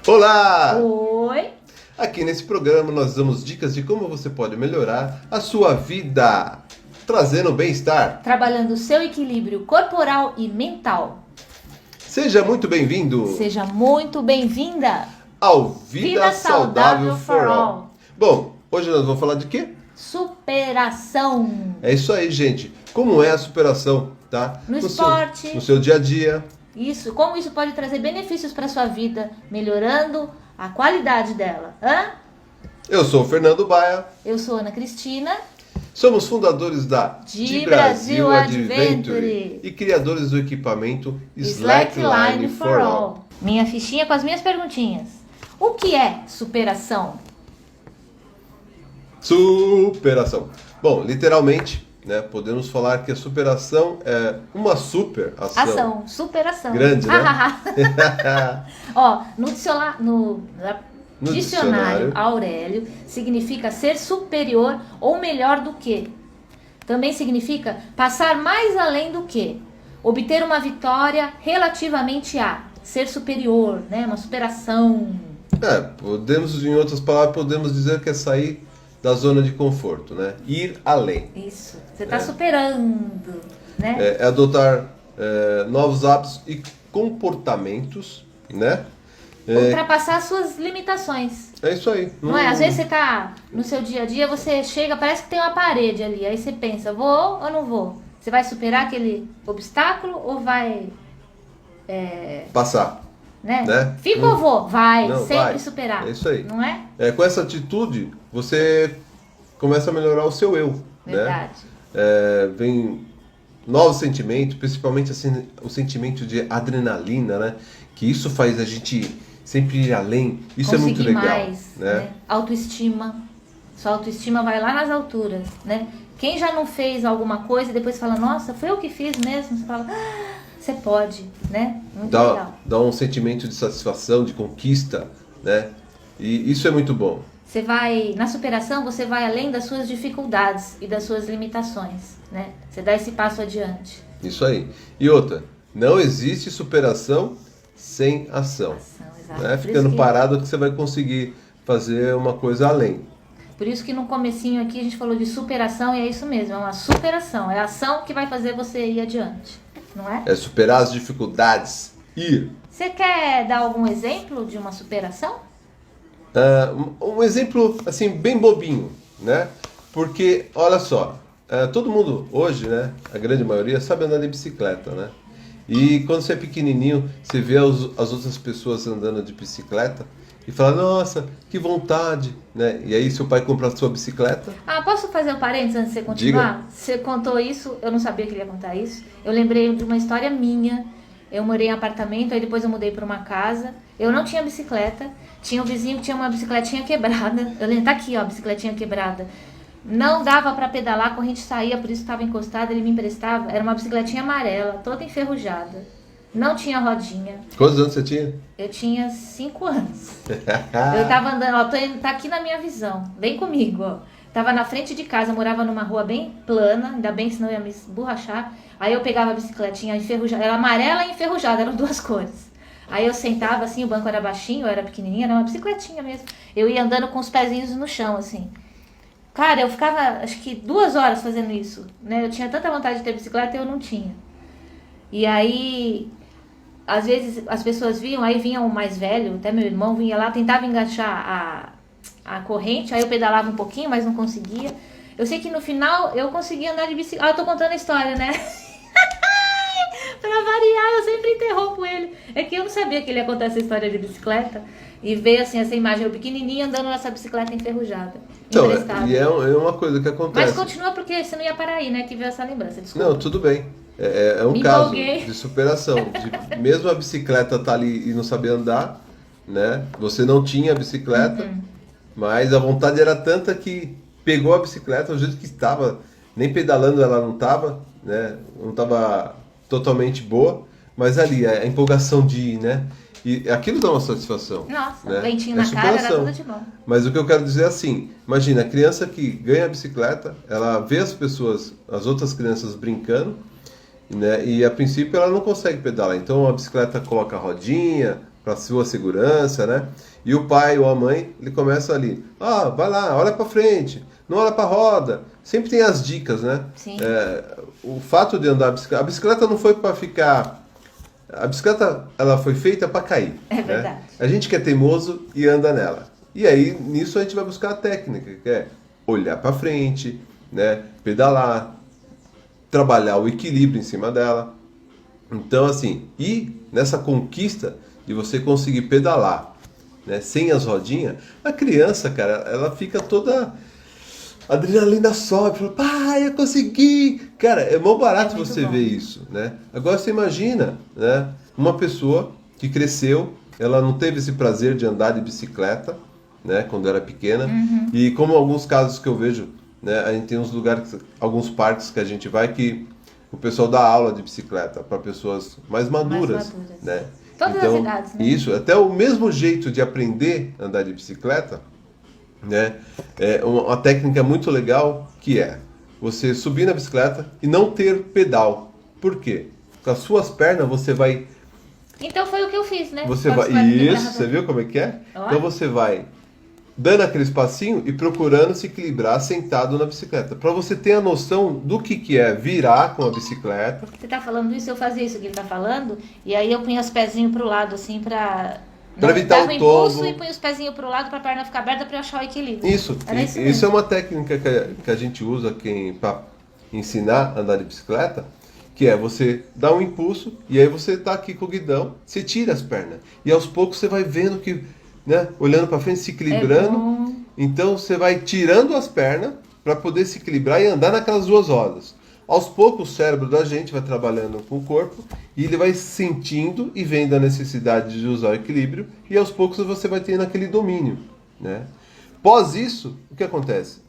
Olá! Oi! Aqui nesse programa nós damos dicas de como você pode melhorar a sua vida, trazendo bem-estar. Trabalhando o seu equilíbrio corporal e mental. Seja muito bem-vindo Seja muito bem-vinda ao Vida Saudável for All. Bom, hoje nós vamos falar de quê? Superação. É isso aí, gente. Como é a superação, tá? No esporte. No seu dia a dia. Isso, como isso pode trazer benefícios para sua vida, melhorando a qualidade dela. Eu sou o Fernando Baia. Eu sou Ana Cristina. Somos fundadores da De Brasil Adventure e criadores do equipamento Slackline for All. Minha fichinha com as minhas perguntinhas. O que é superação? Superação. Bom, literalmente, né, podemos falar que a superação é uma superação. Superação. Grande, né? Ó, no dicionário Aurélio, significa ser superior ou melhor do que. Também significa passar mais além do que. Obter uma vitória relativamente a. Ser superior, né? Uma superação. Em outras palavras, podemos dizer que é sair da zona de conforto, né? Ir além. Isso. Você está superando, né? É adotar novos hábitos e comportamentos, né? Ultrapassar suas limitações. É isso aí. Não é? Às vezes você tá no seu dia a dia, você chega, parece que tem uma parede ali. Aí você pensa, vou ou não vou? Você vai superar aquele obstáculo ou vai... Passar. Né? Fica ou vou? Vai, não, sempre vai. superar. É isso aí. Não é? Com essa atitude, você começa a melhorar o seu eu. Verdade. Né? Vem novos sentimentos, principalmente assim, o sentimento de adrenalina, né? Que isso faz a gente sempre ir além. Isso é muito legal. Mais, né? Autoestima. Sua autoestima vai lá nas alturas, né? Quem já não fez alguma coisa e depois fala, nossa, foi eu que fiz mesmo? Você fala, você pode, né? Muito legal. Dá um sentimento de satisfação, de conquista, né? E isso é muito bom. Você vai, na superação, você vai além das suas dificuldades e das suas limitações, né? Você dá esse passo adiante. Isso aí. E outra, não existe superação sem ação. Exato. Né? Ficando parado que você vai conseguir fazer uma coisa além. Por isso que no comecinho aqui a gente falou de superação e é isso mesmo, é uma superação, é a ação que vai fazer você ir adiante, não é? É superar as dificuldades, ir. Você quer dar algum exemplo de uma superação? Um exemplo, assim, bem bobinho, né? Porque, olha só, todo mundo hoje, né, a grande maioria, sabe andar de bicicleta, né? E quando você é pequenininho, você vê as outras pessoas andando de bicicleta e fala, nossa, que vontade, né? E aí seu pai compra a sua bicicleta. Posso fazer um parênteses antes de você continuar? Diga. Você contou isso, eu não sabia que ele ia contar isso. Eu lembrei de uma história minha. Eu morei em apartamento, aí depois eu mudei para uma casa. Eu não tinha bicicleta. Tinha um vizinho que tinha uma bicicletinha quebrada. Eu lembro, tá aqui, ó, a bicicletinha quebrada. Não dava para pedalar, a corrente saía, por isso estava encostada, ele me emprestava. Era uma bicicletinha amarela, toda enferrujada. Não tinha rodinha. Quantos anos você tinha? Eu tinha 5 anos. Eu tava andando, ó, tá aqui na minha visão. Vem comigo, ó. Tava na frente de casa, morava numa rua bem plana, ainda bem que senão eu ia me esborrachar. Aí eu pegava a bicicletinha enferrujada, era amarela e enferrujada, eram duas cores. Aí eu sentava assim, o banco era baixinho, eu era pequenininha, era uma bicicletinha mesmo. Eu ia andando com os pezinhos no chão, assim. Cara, eu ficava, acho que 2 horas fazendo isso, né? Eu tinha tanta vontade de ter bicicleta e eu não tinha. E aí, às vezes as pessoas vinham, aí vinha o mais velho, até meu irmão vinha lá, tentava enganchar a corrente, aí eu pedalava um pouquinho, mas não conseguia. Eu sei que no final eu conseguia andar de bicicleta. Eu tô contando a história, né? Pra variar, eu sempre interrompo ele. É que eu não sabia que ele ia contar essa história de bicicleta. E veio assim essa imagem, eu pequenininha andando nessa bicicleta enferrujada. Então, emprestada. e é uma coisa que acontece. Mas continua porque você não ia parar aí, né? Que veio essa lembrança, desculpa. Não, tudo bem. É um Me caso empolguei. de superação. Mesmo a bicicleta tá ali e não saber andar, né? Você não tinha a bicicleta, mas a vontade era tanta que pegou a bicicleta, do jeito que estava, nem pedalando ela não estava, né? Não estava totalmente boa, mas ali, a empolgação de ir, né? E aquilo dá uma satisfação. Nossa, né? lentinho na cara, era tudo de bom. Mas o que eu quero dizer é assim, imagina, a criança que ganha a bicicleta, ela vê as outras crianças brincando, né? E a princípio ela não consegue pedalar. Então a bicicleta coloca a rodinha para sua segurança, né? E o pai ou a mãe, ele começa ali, vai lá, olha para frente, não olha para roda. Sempre tem as dicas, né? Sim. O fato de andar a bicicleta não foi para ficar... A bicicleta, ela foi feita para cair. É verdade. Né? A gente que é teimoso e anda nela. E aí, nisso a gente vai buscar a técnica, que é olhar para frente, né? Pedalar, trabalhar o equilíbrio em cima dela. Então, assim, e nessa conquista de você conseguir pedalar, né, sem as rodinhas, a criança, cara, ela fica toda... A adrenalina sobe, fala, pai, eu consegui! Cara, é mó barato você ver isso, né? Agora você imagina, né, uma pessoa que cresceu, ela não teve esse prazer de andar de bicicleta, né, quando era pequena, e como alguns casos que eu vejo, né, a gente tem uns lugares, alguns parques que a gente vai que o pessoal dá aula de bicicleta para pessoas mais maduras, né? Todas as idades, né? Isso, até o mesmo jeito de aprender a andar de bicicleta, né? É uma técnica muito legal que é você subir na bicicleta e não ter pedal. Por quê? Com as suas pernas você vai... Então foi o que eu fiz, né? Você vai... Isso, você viu como é que é? Então você vai dando aquele espacinho e procurando se equilibrar sentado na bicicleta. Para você ter a noção do que é virar com a bicicleta. Você tá falando isso, eu fazia isso que ele tá falando, e aí eu punha os pezinhos pro lado, assim, pra evitar o impulso e punha os pezinhos pro lado pra perna ficar aberta pra eu achar o equilíbrio. Isso é uma técnica que a gente usa para ensinar a andar de bicicleta, que é você dar um impulso e aí você tá aqui com o guidão, você tira as pernas. E aos poucos você vai vendo que, né, olhando para frente, se equilibrando. Então você vai tirando as pernas para poder se equilibrar e andar naquelas duas rodas. Aos poucos o cérebro da gente vai trabalhando com o corpo e ele vai sentindo e vendo a necessidade de usar o equilíbrio e aos poucos você vai tendo aquele domínio, né? Pós isso, o que acontece?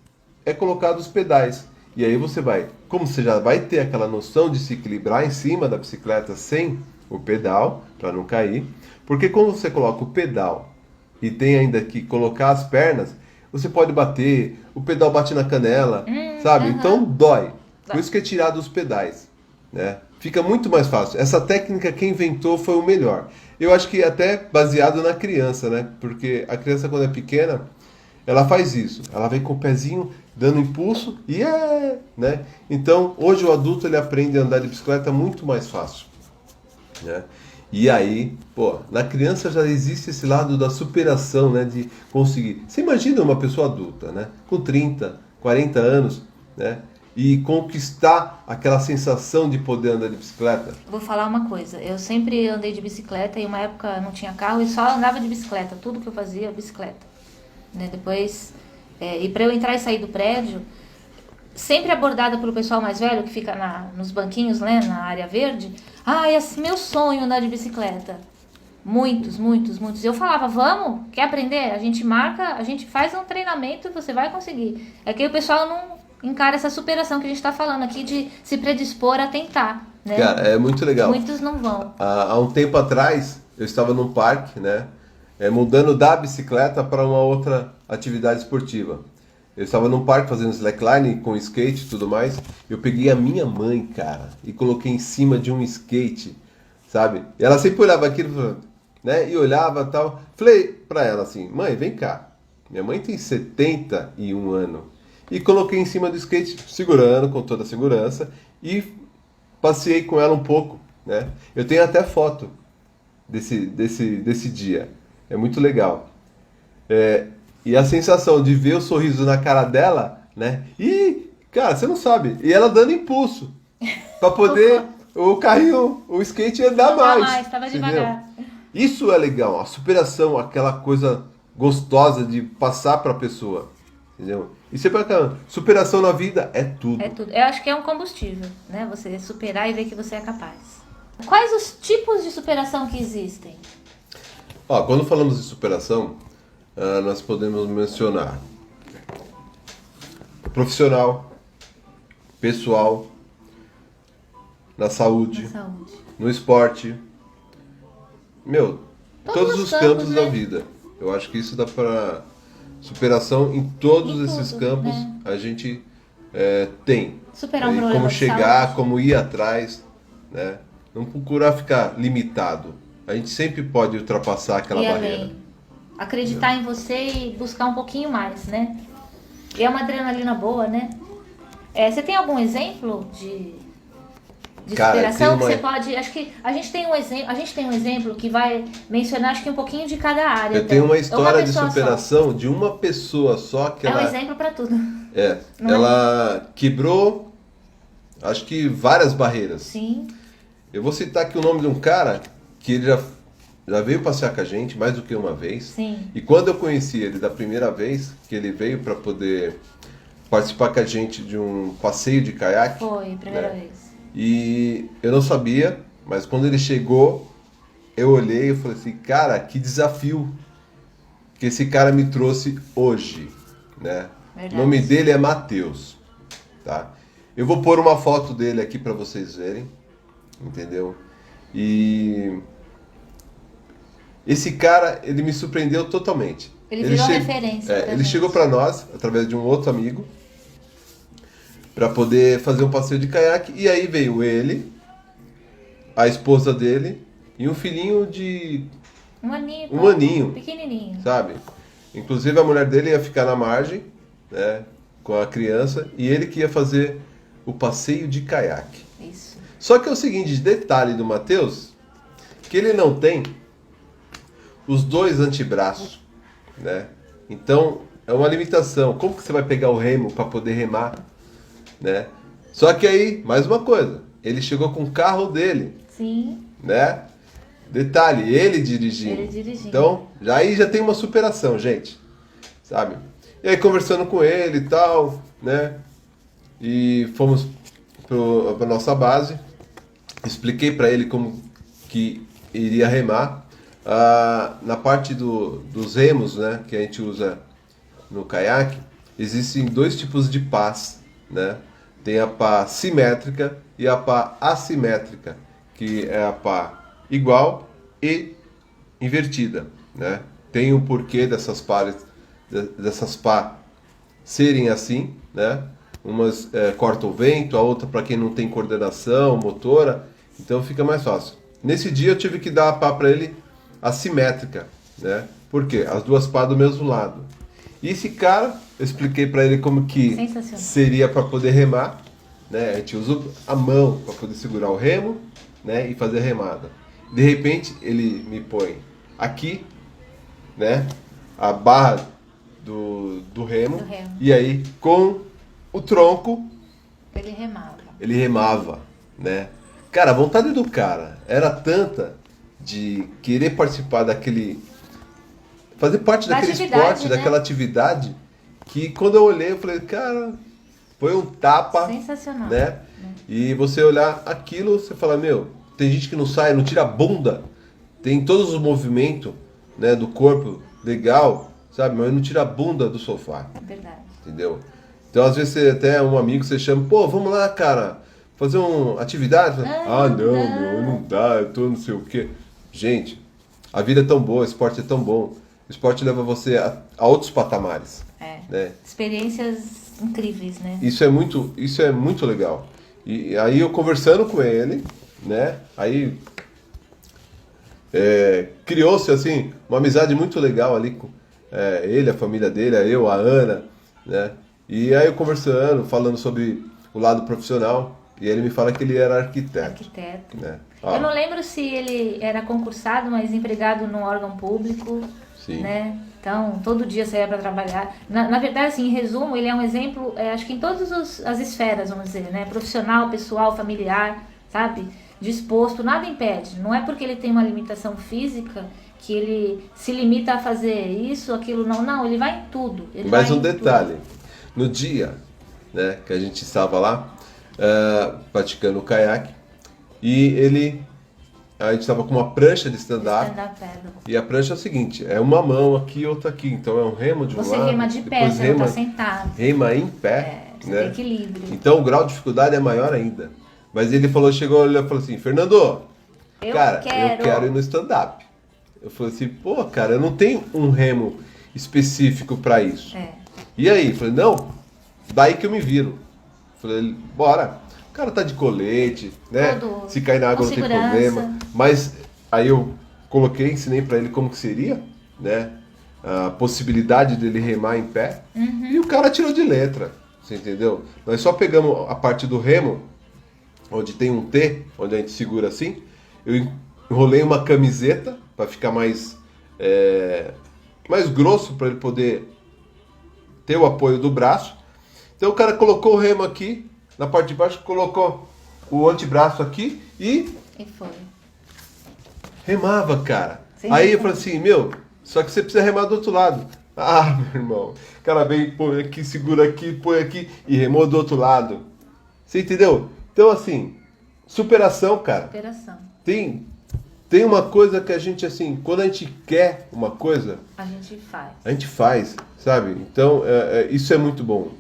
É colocado os pedais. E aí você vai, como você já vai ter aquela noção de se equilibrar em cima da bicicleta sem o pedal, para não cair, porque quando você coloca o pedal e tem ainda que colocar as pernas, você pode bater, o pedal bate na canela, sabe? Então dói. Por isso que é tirado os pedais, né? Fica muito mais fácil. Essa técnica quem inventou foi o melhor. Eu acho que até baseado na criança, né? Porque a criança quando é pequena, ela faz isso. Ela vem com o pezinho dando impulso e né? Então, hoje o adulto ele aprende a andar de bicicleta muito mais fácil, né? E aí, na criança já existe esse lado da superação, né? De conseguir. Você imagina uma pessoa adulta, né? Com 30, 40 anos, né? E conquistar aquela sensação de poder andar de bicicleta? Vou falar uma coisa, eu sempre andei de bicicleta e uma época não tinha carro e só andava de bicicleta, tudo que eu fazia, bicicleta. Né? Depois, e para eu entrar e sair do prédio, sempre abordada pelo pessoal mais velho que fica nos banquinhos, né, na área verde, esse meu sonho andar de bicicleta. Muitos. Eu falava, vamos, quer aprender? A gente marca, a gente faz um treinamento e você vai conseguir. É que o pessoal não encara essa superação que a gente está falando aqui de se predispor a tentar, né? Cara, é muito legal. Muitos não vão. Há um tempo atrás, eu estava num parque, né? Mudando da bicicleta para uma outra atividade esportiva. Eu estava num parque fazendo slackline com skate e tudo mais. Eu peguei a minha mãe, cara, e coloquei em cima de um skate, sabe? E ela sempre olhava aquilo, né? E olhava e tal. Falei para ela assim, mãe, vem cá. Minha mãe tem 71 anos. E coloquei em cima do skate, segurando com toda a segurança, e passei com ela um pouco, né? Eu tenho até foto desse dia. É muito legal. E a sensação de ver o sorriso na cara dela, né? E, cara, você não sabe. E ela dando impulso para poder o carrinho, o skate andar mais. Tava devagar. Isso é legal, a superação, aquela coisa gostosa de passar para a pessoa. Entendeu? Isso é bacana. Superação na vida é tudo. É tudo. Eu acho que é um combustível, né? Você superar e ver que você é capaz. Quais os tipos de superação que existem? Quando falamos de superação, nós podemos mencionar profissional, pessoal, na saúde, no esporte. Todos os campos da vida. Eu acho que isso dá para... Superação em todos esses campos, né? A gente tem. Superar um problema como de chegar, saúde. como ir atrás, né? Não procurar ficar limitado. a gente sempre pode ultrapassar aquela E barreira. além, acreditar em você e buscar um pouquinho mais, né? E é uma adrenalina boa, né? Você tem algum exemplo de Cara, superação tem que uma- você pode... Acho que a gente tem um exemplo que vai mencionar, acho que um pouquinho de cada área. Eu até. tenho uma É história de pessoa só. superação de uma pessoa só que É um ela, exemplo para tudo. Não ela quebrou, acho que várias barreiras. Sim, Eu vou citar aqui o nome de um cara que ele já veio passear com a gente mais do que uma vez. sim. E quando eu conheci ele da primeira vez, que ele veio para poder participar com a gente de um passeio de caiaque, Foi, primeira né? vez. E eu não sabia, mas quando ele chegou, eu olhei e falei assim, cara, que desafio que esse cara me trouxe hoje, né? Verdade. O nome dele é Matheus, tá? Eu vou pôr uma foto dele aqui para vocês verem, entendeu? E esse cara, ele me surpreendeu totalmente. Ele virou referência pra ele gente. chegou para nós através de um outro amigo para poder fazer um passeio de caiaque e aí veio ele, a esposa dele e um filhinho de, Um aninho. Pequenininho. sabe? Inclusive a mulher dele ia ficar na margem, né, com a criança e ele que ia fazer o passeio de caiaque. Isso. Só que é o seguinte, detalhe do Matheus, que ele não tem os dois antebraços, né? Então é uma limitação. Como que você vai pegar o remo para poder remar, né? Só que aí, mais uma coisa, ele chegou com o carro dele, Sim. né? Detalhe, ele dirigindo. Ele dirigindo. Então, aí já tem uma superação, gente. Sabe? E aí conversando com ele e tal, né? E fomos pra nossa base. Expliquei para ele como que iria remar. Na parte dos remos, né, que a gente usa no caiaque, existem dois tipos de pás, né? Tem a pá simétrica e a pá assimétrica, que é a pá igual e invertida, né? Tem um porquê dessas pá serem assim, né? Umas cortam o vento, a outra para quem não tem coordenação motora, então fica mais fácil. Nesse dia eu tive que dar a pá para ele assimétrica, né? Por quê? As duas pás do mesmo lado. E esse cara, eu expliquei para ele como que Sensacional. seria para poder remar, né? A gente usa a mão para poder segurar o remo, né? E fazer a remada. De repente ele me põe aqui, né? A barra do remo, Do remo. e aí com o tronco Ele remava. né? Cara, a vontade do cara era tanta de querer participar daquele, fazer parte Da daquele atividade, esporte, né? daquela atividade, que quando eu olhei eu falei, cara, foi um tapa, Sensacional. né? E você olhar aquilo, você fala, meu, tem gente que não sai, não tira a bunda, tem todos os movimentos, né, do corpo legal, sabe? Mas não tira a bunda do sofá, É verdade. entendeu? Então às vezes você até um amigo você chama, pô, vamos lá, cara, fazer uma atividade. Não, Não, não. meu, não dá, eu tô não sei o quê. Gente, a vida é tão boa, o esporte é tão bom. O esporte leva você a outros patamares, né? Experiências incríveis, né? Isso é muito legal. E aí eu conversando com ele, né? Aí criou-se assim uma amizade muito legal ali com ele, a família dele, eu, a Ana, né? E aí eu conversando, falando sobre o lado profissional, e ele me fala que ele era arquiteto, Arquiteto. né? Eu não lembro se ele era concursado, mas empregado num órgão público, Sim. né? Então, todo dia saía para trabalhar. Na verdade, assim, em resumo, ele é um exemplo, acho que em todas as esferas, vamos dizer, né? Profissional, pessoal, familiar, sabe? Disposto, nada impede. Não é porque ele tem uma limitação física que ele se limita a fazer isso, aquilo, não. Não, ele vai em tudo. Ele Mais vai um em detalhe, no dia, né, que a gente estava lá, praticando o caiaque, e a gente estava com uma prancha de stand-up, Stand-up paddle. e a prancha é o seguinte, é uma mão aqui e outra aqui, então é um remo de um Você lado, rema de pé, depois você rema, não tá sentado. rema em pé, Você né? tem equilíbrio. Então o grau de dificuldade é maior ainda. Mas ele chegou e falou assim, Fernando, Eu cara, quero. eu quero ir no stand-up. Eu falei assim, pô, cara, eu não tenho um remo específico para isso. E aí? Eu falei, não, daí que eu me viro. Eu falei, bora. O cara tá de colete, né? Todo Se cair na água com não tem segurança. problema. Mas aí eu coloquei, ensinei para ele como que seria, né? A possibilidade dele remar em pé. E o cara tirou de letra, você entendeu? Nós só pegamos a parte do remo, onde tem um T, onde a gente segura assim. Eu enrolei uma camiseta para ficar mais grosso, para ele poder ter o apoio do braço. Então o cara colocou o remo aqui, na parte de baixo, colocou o antebraço aqui e foi. remava, cara. Sim, Aí eu falei assim, só que você precisa remar do outro lado. Ah, meu irmão. O cara vem, põe aqui, segura aqui, põe aqui e remou do outro lado. Você entendeu? Então, assim, superação, cara. Superação. Tem uma coisa que a gente, assim, quando a gente quer uma coisa, A gente faz. a gente faz, sabe? Então, isso é muito bom.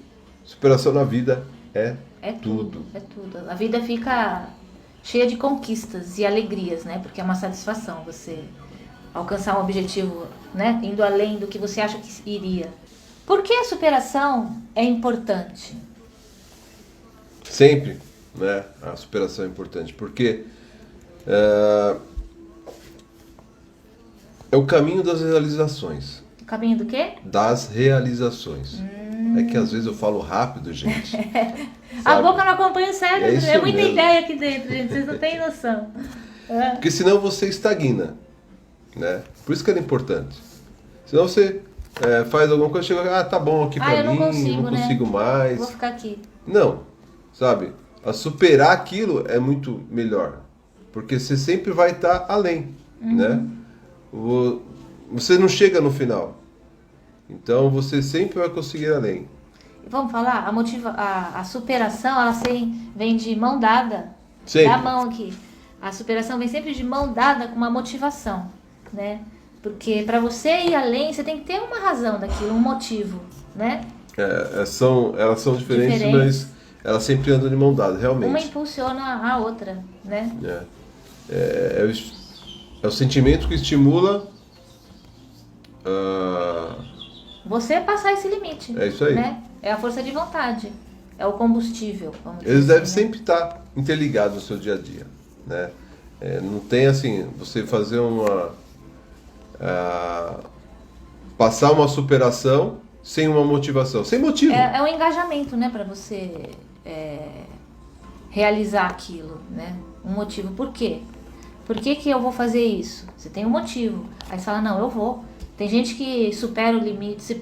Superação na vida é tudo. É tudo. A vida fica cheia de conquistas e alegrias, né? Porque é uma satisfação você alcançar um objetivo, né? Indo além do que você acha que iria. Por que a superação é importante? Sempre, né? A superação é importante, porque é o caminho das realizações. O caminho do quê? Das realizações. É que às vezes eu falo rápido, gente. A Sabe? boca não acompanha o cérebro. isso É muita mesmo. ideia aqui dentro, gente. Vocês não têm noção. Porque senão você estagna, né? Por isso que era importante. Senão você faz alguma coisa e chega, tá bom aqui pra eu não mim, consigo, não né? consigo mais. Vou ficar aqui. Não, sabe? A superar aquilo é muito melhor. Porque você sempre vai estar além, né? Você não chega no final. Então você sempre vai conseguir além. Vamos falar? A superação, ela vem de mão dada. Sempre. Dá a mão aqui. A superação vem sempre de mão dada com uma motivação, né? Porque para você ir além, você tem que ter uma razão daquilo, um motivo, né? Elas são diferentes, mas elas sempre andam de mão dada, realmente. Uma impulsiona a outra, né? É o sentimento que estimula você passar esse limite. É isso aí. Né? É a força de vontade. É o combustível. Vamos dizer Eles devem assim, né? sempre estar interligados no seu dia a dia, né? Não tem assim, você fazer passar uma superação sem uma motivação, sem motivo. É um engajamento, né, para você realizar aquilo, né? Um motivo. Por quê? Por que eu vou fazer isso? Você tem um motivo. Aí você fala, não, eu vou. Tem gente que supera o limite,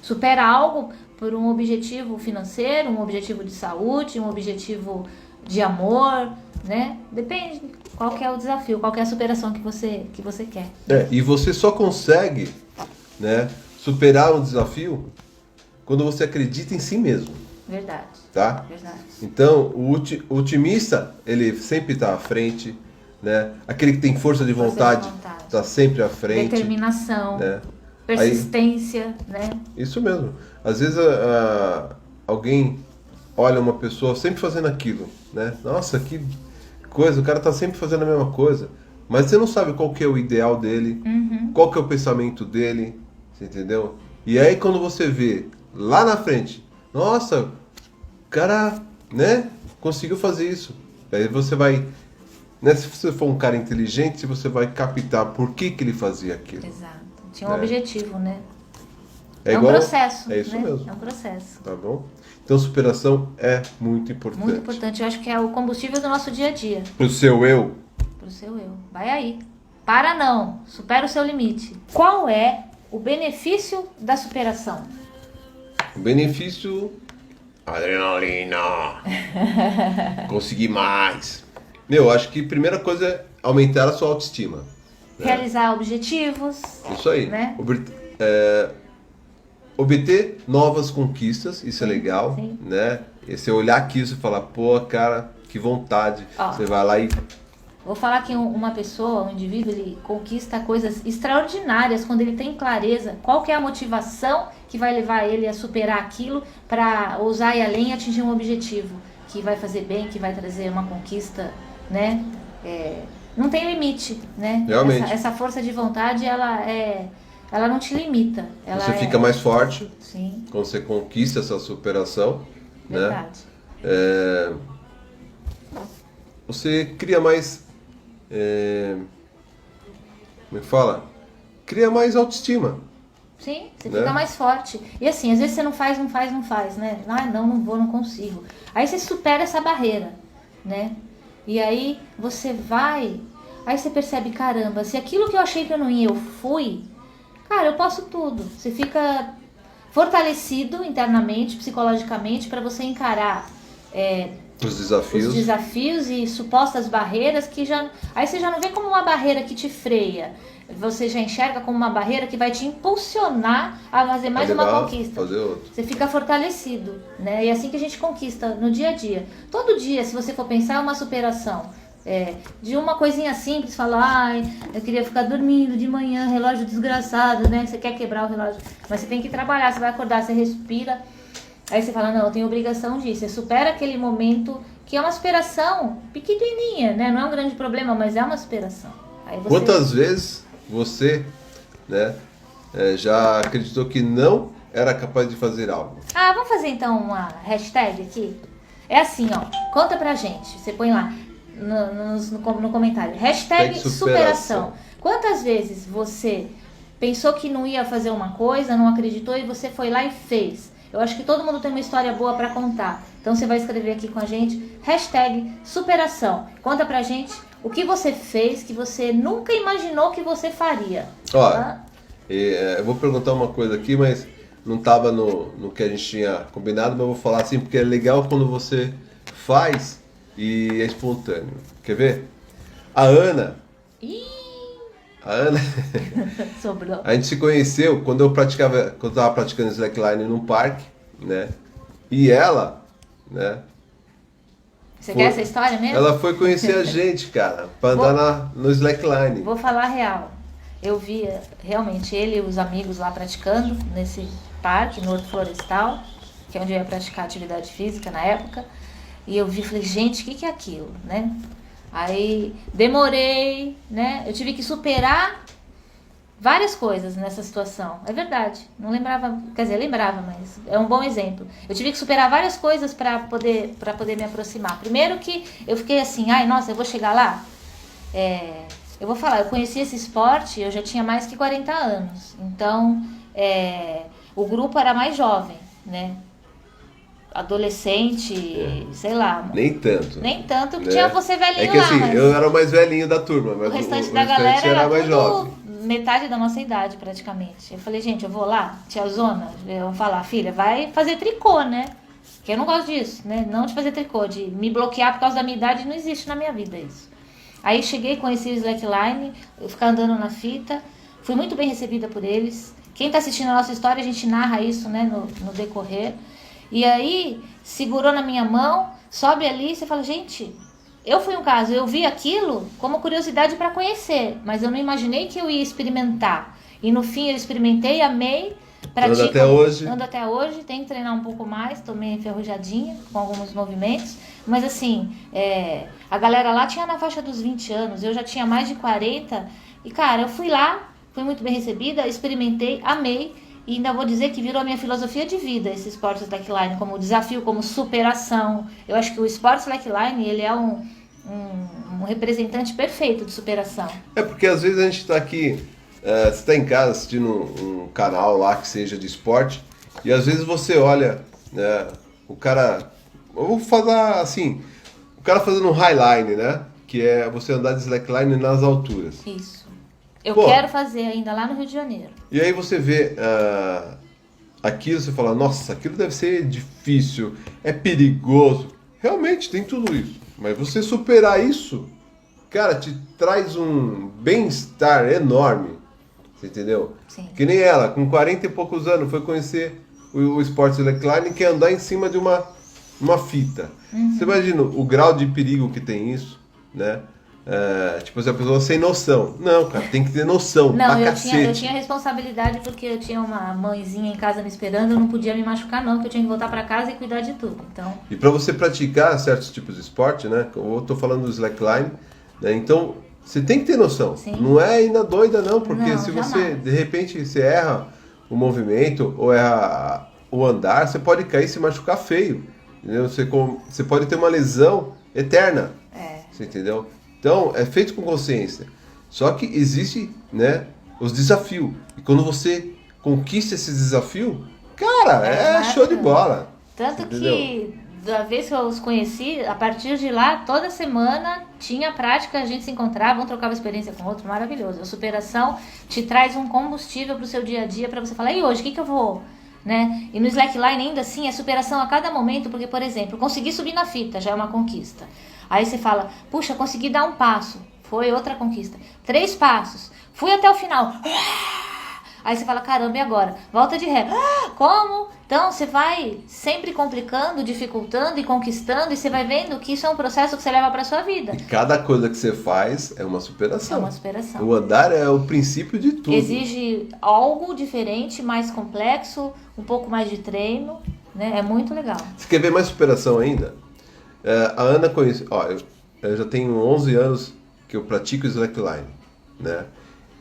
supera algo por um objetivo financeiro, um objetivo de saúde, um objetivo de amor, né? Depende qual que é o desafio, qual que é a superação que você quer. E você só consegue, né, superar um desafio quando você acredita em si mesmo. Verdade. Tá? Verdade. Então, o otimista, ele sempre está à frente, né? Aquele que tem força de vontade está sempre à frente. Determinação, né? persistência, né? Isso mesmo. Às vezes alguém olha uma pessoa sempre fazendo aquilo, né? Nossa, que coisa, o cara está sempre fazendo a mesma coisa. Mas você não sabe qual que é o ideal dele, qual que é o pensamento dele, você entendeu? E aí quando você vê lá na frente, nossa, o cara, né, conseguiu fazer isso. Aí você vai, né, se você for um cara inteligente, você vai captar por que ele fazia aquilo. Exato. Tinha um objetivo, né? É um igual, processo. É isso né? mesmo. É um processo. Tá bom? Então superação é muito importante. Muito importante. Eu acho que é o combustível do nosso dia a dia. Pro seu eu. Pro seu eu. Vai aí. Para não. Supera o seu limite. Qual é o benefício da superação? O benefício... Adrenalina. Conseguir mais. Acho que a primeira coisa é aumentar a sua autoestima. Né? Realizar objetivos. Isso aí. Né? Obter novas conquistas, isso é legal, sim. né? E você olhar aquilo e falar, pô, cara, que vontade. Você vai lá e... Vou falar que uma pessoa, um indivíduo, ele conquista coisas extraordinárias quando ele tem clareza qual que é a motivação que vai levar ele a superar aquilo para ousar ir além e atingir um objetivo que vai fazer bem, que vai trazer uma conquista, né? Não tem limite, né? Realmente. Essa força de vontade, ela não te limita. Você fica mais forte. Sim. Quando você conquista essa superação. Verdade. Né? Você cria mais me fala, cria mais autoestima. Sim, você Né? fica mais forte. E assim, às vezes você não faz, né? Ah, não vou, não consigo. Aí você supera essa barreira, né? E aí você vai, aí você percebe, caramba, se aquilo que eu achei que eu não ia, eu fui, cara, eu posso tudo. Você fica fortalecido internamente, psicologicamente, para você encarar Os desafios. os desafios e supostas barreiras que já... Aí você já não vê como uma barreira que te freia. Você já enxerga como uma barreira que vai te impulsionar a fazer mais uma conquista. Fazer outro. Você fica fortalecido, né? E é assim que a gente conquista no dia a dia. Todo dia, se você for pensar, é uma superação. De uma coisinha simples, falar, ai, eu queria ficar dormindo de manhã, relógio desgraçado, né? Você quer quebrar o relógio, mas você tem que trabalhar, você vai acordar, você respira. Aí você fala, não, eu tenho obrigação disso. Você supera aquele momento que é uma superação pequenininha, né? Não é um grande problema, mas é uma superação. Aí você... Quantas vezes você, né, já acreditou que não era capaz de fazer algo? Ah, vamos fazer então uma hashtag aqui? É assim, ó, conta pra gente. Você põe lá no comentário. Hashtag superação. Quantas vezes você pensou que não ia fazer uma coisa, não acreditou e você foi lá e fez? Eu acho que todo mundo tem uma história boa pra contar. Então você vai escrever aqui com a gente, hashtag superação. Conta pra gente o que você fez que você nunca imaginou que você faria. Olha, eu vou perguntar uma coisa aqui, mas não estava no que a gente tinha combinado, mas eu vou falar assim porque é legal quando você faz e é espontâneo. Quer ver? A Ana, Sobrou. a gente se conheceu quando eu estava praticando slackline num parque, né? E ela, né? Você quer essa história mesmo? Ela foi conhecer a gente, cara, pra andar no slackline. Vou falar a real. Eu via realmente ele e os amigos lá praticando nesse parque, no Horto Florestal, que é onde eu ia praticar atividade física na época. E eu vi e falei, gente, o que é aquilo, né? Aí demorei, né? Eu tive que superar várias coisas nessa situação. É verdade. Não lembrava, quer dizer, lembrava, mas é um bom exemplo. Eu tive que superar várias coisas para poder me aproximar. Primeiro que eu fiquei assim, ai, nossa, eu vou chegar lá? Eu vou falar, eu conheci esse esporte, eu já tinha mais que 40 anos. Então, o grupo era mais jovem, né? Adolescente, sei lá. Nem tanto. Nem tanto, porque né? tinha você velhinho É que lá, assim, mas eu era o mais velhinho da turma, mas o restante o da galera era mais tudo jovem. metade da nossa idade, praticamente. Eu falei, gente, eu vou lá, tia Zona, eu vou falar, filha, vai fazer tricô, né? Que eu não gosto disso, né? Não de fazer tricô, de me bloquear por causa da minha idade, não existe na minha vida isso. Aí cheguei, conheci o slackline, eu ficar andando na fita, fui muito bem recebida por eles. Quem tá assistindo a nossa história, a gente narra isso, né, no decorrer. E aí, segurou na minha mão, sobe ali, você fala, gente, eu fui um caso, eu vi aquilo como curiosidade para conhecer, mas eu não imaginei que eu ia experimentar. E no fim eu experimentei, amei, pratico. Ando até hoje. Ando até hoje, tenho que treinar um pouco mais, tô meio enferrujadinha com alguns movimentos. Mas assim, a galera lá tinha na faixa dos 20 anos, eu já tinha mais de 40. E cara, eu fui lá, fui muito bem recebida, experimentei, amei. E ainda vou dizer que virou a minha filosofia de vida, esse esporte slackline, como desafio, como superação. Eu acho que o esporte slackline, ele é um representante perfeito de superação. É porque às vezes a gente tá aqui, você está em casa assistindo um canal lá que seja de esporte, e às vezes você olha, né, o cara, eu vou falar assim, o cara fazendo um highline, né, que é você andar de slackline nas alturas. Isso. Eu quero fazer ainda lá no Rio de Janeiro. E aí você vê aquilo, você fala, nossa, aquilo deve ser difícil, é perigoso. Realmente tem tudo isso. Mas você superar isso, cara, te traz um bem-estar enorme. Você entendeu? Sim. Que nem ela, com 40 e poucos anos, foi conhecer o esporte slackline, que é andar em cima de uma fita. Uhum. Você imagina o grau de perigo que tem isso, né? Tipo, se a pessoa sem noção. Não, cara, tem que ter noção. Não, eu tinha responsabilidade porque eu tinha uma mãezinha em casa me esperando, eu não podia me machucar não, porque eu tinha que voltar pra casa e cuidar de tudo. Então... E para você praticar certos tipos de esporte, né? Eu tô falando do slackline, né? Então, você tem que ter noção. Sim. Não é ir na doida não, porque não, se jamais. você, de repente, você erra o movimento ou erra o andar, você pode cair e se machucar feio. Entendeu? Você pode ter uma lesão eterna. Você entendeu? Então, é feito com consciência. Só que existe, né, os desafios. E quando você conquista esse desafio, cara, é show de bola. Tanto Entendeu? que, da vez que eu os conheci, a partir de lá, toda semana tinha prática, a gente se encontrava, um trocava experiência com o outro, maravilhoso. A superação te traz um combustível pro seu dia a dia, para você falar, e hoje, o que eu vou... Né? E no slackline ainda assim é superação a cada momento, porque, por exemplo, consegui subir na fita, já é uma conquista. Aí você fala, puxa, consegui dar um passo, foi outra conquista. 3 passos, fui até o final. Aí você fala, caramba, e agora? Volta de ré. Como? Então você vai sempre complicando, dificultando e conquistando, e você vai vendo que isso é um processo que você leva para sua vida. E cada coisa que você faz é uma superação. É uma superação. O andar é o princípio de tudo. Exige algo diferente, mais complexo, um pouco mais de treino, né? É muito legal. Você quer ver mais superação ainda? A Ana conhece... Ó, eu já tenho 11 anos que eu pratico slackline, né?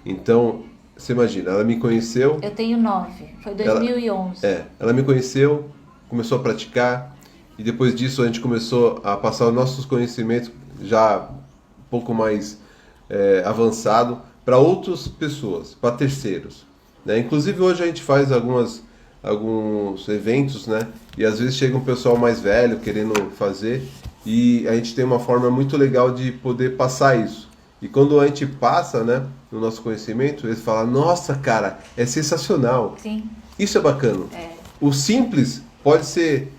Então, você imagina, ela me conheceu... Eu tenho 9, foi 2011. Ela me conheceu, começou a praticar, e depois disso a gente começou a passar os nossos conhecimentos já um pouco mais avançado para outras pessoas, para terceiros, né? Inclusive hoje a gente faz alguns eventos, né? E às vezes chega um pessoal mais velho querendo fazer, e a gente tem uma forma muito legal de poder passar isso. E quando a gente passa, né, no nosso conhecimento, eles falam, nossa, cara, é sensacional. Sim. Isso é bacana. O simples pode ser...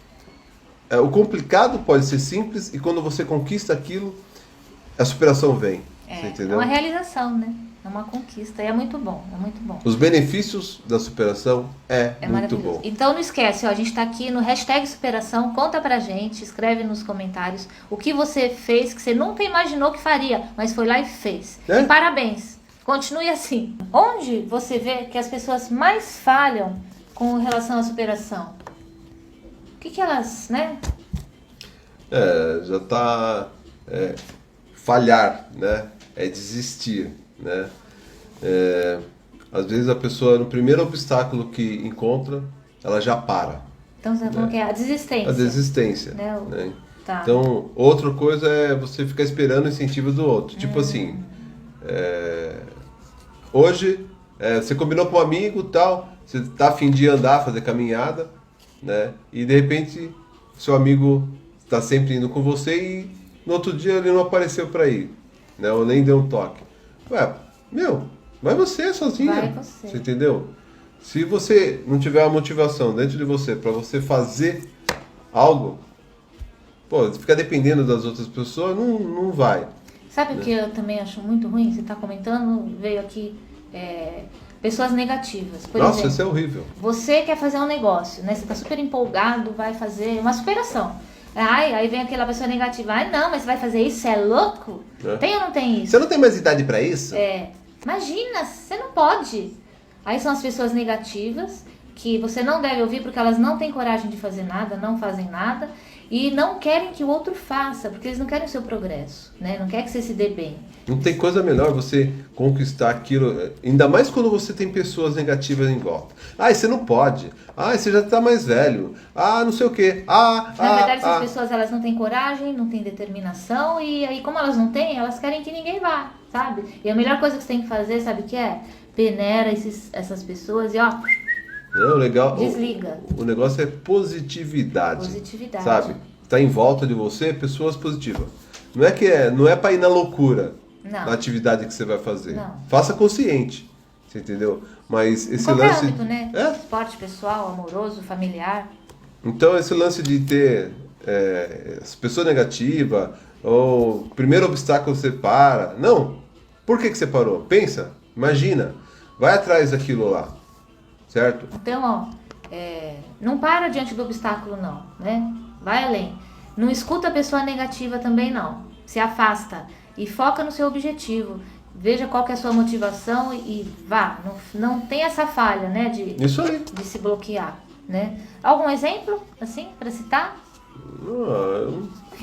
o complicado pode ser simples, e quando você conquista aquilo, a superação vem. Você entendeu? É uma realização, né? É uma conquista. E é muito bom, é muito bom. Os benefícios da superação é muito bom. Então não esquece, ó, a gente tá aqui no hashtag superação, conta pra gente, escreve nos comentários o que você fez que você nunca imaginou que faria, mas foi lá e fez. E parabéns, continue assim. Onde você vê que as pessoas mais falham com relação à superação? O que elas, né? Já tá... falhar, né? É desistir, né? Às vezes a pessoa, no primeiro obstáculo que encontra, ela já para. Então você tá falando que é a desistência. A desistência. Né? Né? Tá. Então, outra coisa é você ficar esperando o incentivo do outro. Tipo assim, hoje você combinou com um amigo tal, você tá a fim de andar, fazer caminhada, né? E de repente seu amigo está sempre indo com você e no outro dia ele não apareceu para ir, né? Ou nem deu um toque. Ué, vai você sozinha. Vai você. Você entendeu? Se você não tiver a motivação dentro de você para você fazer algo, pô, ficar dependendo das outras pessoas não vai. Sabe o que eu também acho muito ruim? Você está comentando, veio aqui pessoas negativas. Por Nossa, exemplo, isso é horrível. você quer fazer um negócio, né? Você está super empolgado, vai fazer uma superação. Aí vem aquela pessoa negativa. Ai, não, mas você vai fazer isso? Você é louco? Tem ou não tem isso? Você não tem mais idade para isso? Imagina, você não pode. Aí são as pessoas negativas que você não deve ouvir porque elas não têm coragem de fazer nada, não fazem nada e não querem que o outro faça, porque eles não querem o seu progresso, né? Não quer que você se dê bem. Não tem coisa melhor você conquistar aquilo, ainda mais quando você tem pessoas negativas em volta. Você não pode. Você já está mais velho. Não sei o quê. Na verdade, essas pessoas elas não têm coragem, não têm determinação e aí como elas não têm, elas querem que ninguém vá, sabe? E a melhor coisa que você tem que fazer, sabe o que é? Peneira essas pessoas e Não, legal. Desliga. O negócio é positividade. Positividade. Sabe? Tá em volta de você pessoas positivas. Não é para ir na loucura na atividade que você vai fazer. Não. Faça consciente. Você entendeu? Mas esse qualquer lance. âmbito, né? Esporte pessoal, amoroso, familiar. Então esse lance de ter as pessoas negativas, ou primeiro obstáculo você para. Não. Por que você parou? Pensa, imagina. Vai atrás daquilo lá. Certo? Então, não para diante do obstáculo, não, né? Vai além. Não escuta a pessoa negativa também, não. Se afasta e foca no seu objetivo. Veja qual que é a sua motivação e vá. Não tem essa falha, né? Isso aí. De se bloquear, né? Algum exemplo, assim, para citar?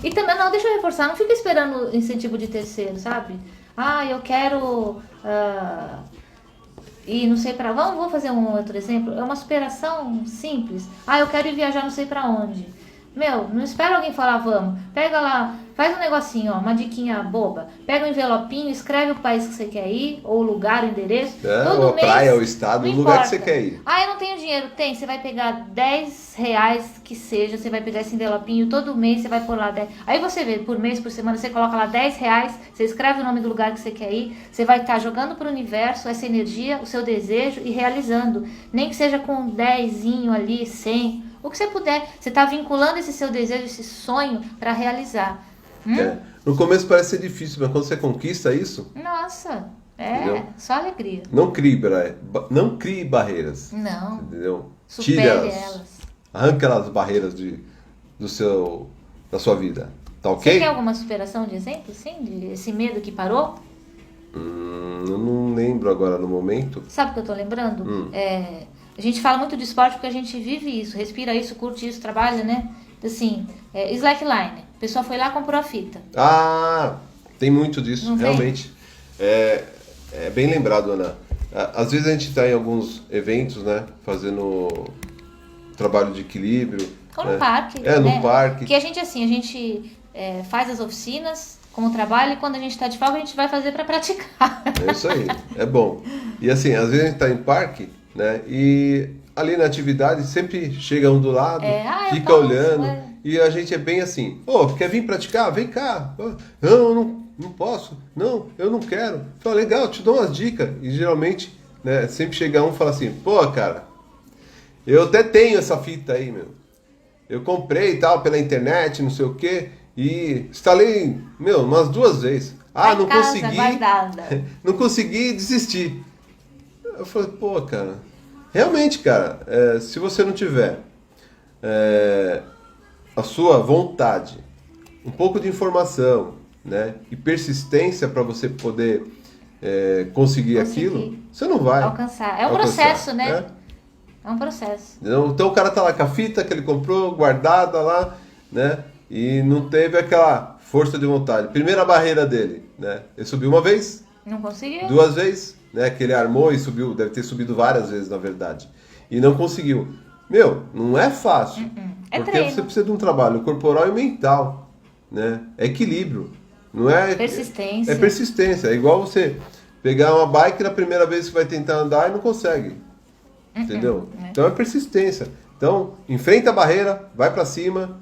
E também, não, deixa eu reforçar. Não fica esperando incentivo de terceiro, sabe? Eu quero... E não sei pra... Vamos fazer um outro exemplo. É uma superação simples. Eu quero ir viajar não sei pra onde. Meu, não espera alguém falar vamos. Pega lá, faz um negocinho, ó, uma diquinha boba. Pega um envelopinho, escreve o país que você quer ir, ou o lugar, o endereço. Todo ou a mês, praia, o estado, o lugar que você quer ir. Ah, eu não tenho dinheiro. Tem, você vai pegar 10 reais que seja, você vai pegar esse envelopinho, todo mês você vai pôr lá 10. Aí você vê, por mês, por semana, você coloca lá 10 reais, você escreve o nome do lugar que você quer ir, você vai estar jogando pro universo essa energia, o seu desejo e realizando. Nem que seja com um 10zinho ali, 100, o que você puder. Você está vinculando esse seu desejo, esse sonho para realizar. No começo parece ser difícil, mas quando você conquista isso... Nossa, entendeu? Só alegria. Não crie barreiras. Não. Entendeu? Supere elas. Arranque aquelas barreiras da sua vida. Tá ok? Você quer alguma superação de exemplo, sim? Esse medo que parou? Eu não lembro agora no momento. Sabe o que eu tô lembrando? A gente fala muito de esporte porque a gente vive isso, respira isso, curte isso, trabalha, né? Assim, slackline. A pessoa foi lá e comprou a fita. Ah, tem muito disso, Não realmente. É bem lembrado, Ana. Às vezes a gente está em alguns eventos, né? Fazendo trabalho de equilíbrio. Ou no parque. No parque. Que a gente, faz as oficinas como trabalho e quando a gente está de folga a gente vai fazer para praticar. É isso aí, é bom. E assim, às vezes a gente está em parque, né? E ali na atividade sempre chega um do lado, fica olhando. E a gente é bem assim, quer vir praticar? Vem cá. Não posso. Não, eu não quero. Fala, legal, te dou umas dicas. E geralmente, né, sempre chega um e fala assim, cara, eu até tenho essa fita aí, meu. Eu comprei e tal pela internet, não sei o quê, e instalei, umas 2 vezes. Não consegui. Guardada. Não consegui desistir. Eu falei, cara, realmente, cara, se você não tiver a sua vontade, um pouco de informação, né, e persistência para você poder conseguir aquilo, você não vai alcançar. É um processo, né? É um processo. Então o cara tá lá com a fita que ele comprou, guardada lá, né, e não teve aquela força de vontade. Primeira barreira dele, né, ele subiu uma vez, não conseguiu. 2 vezes, né, que ele armou e subiu, deve ter subido várias vezes na verdade, e não conseguiu. Não é fácil, porque treino. você precisa de um trabalho corporal e mental, né, é equilíbrio, não é... Persistência. É persistência, é igual você pegar uma bike na primeira vez que vai tentar andar e não consegue, entendeu? Então é persistência, então enfrenta a barreira, vai pra cima,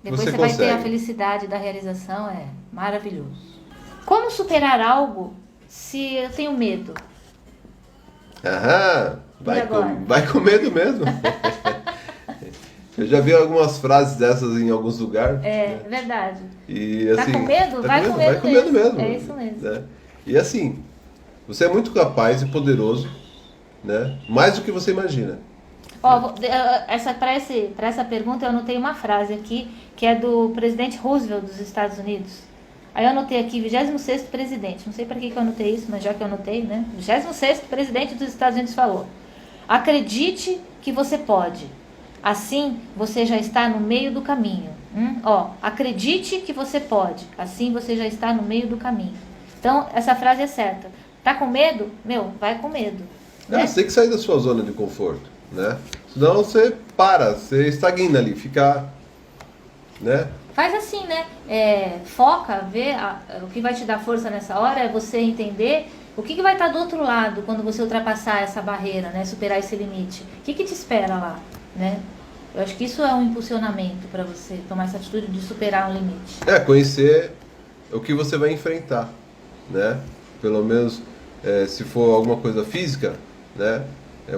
depois você vai consegue. ter a felicidade da realização, é maravilhoso. Como superar algo se eu tenho medo? Vai com medo mesmo. Eu já vi algumas frases dessas em alguns lugares. É verdade. E, assim, tá com medo? Vai com medo mesmo. É isso mesmo. Né? E assim, você é muito capaz e poderoso, né? Mais do que você imagina. Para essa pergunta eu anotei uma frase aqui, que é do presidente Roosevelt dos Estados Unidos. Aí eu anotei aqui, 26º presidente. Não sei para que eu anotei isso, mas já que eu anotei, né? 26º presidente dos Estados Unidos falou: acredite que você pode. Assim, você já está no meio do caminho. Acredite que você pode. Assim, você já está no meio do caminho. Então, essa frase é certa. Tá com medo? Vai com medo. Né? Você tem que sair da sua zona de conforto, né? Senão você você estagna ali, fica, né? Faz assim, né? Foca, vê o que vai te dar força nessa hora é você entender o que vai estar do outro lado quando você ultrapassar essa barreira, né? Superar esse limite. O que te espera lá, né? Eu acho que isso é um impulsionamento para você tomar essa atitude de superar um limite. Conhecer o que você vai enfrentar, né? Pelo menos se for alguma coisa física, né?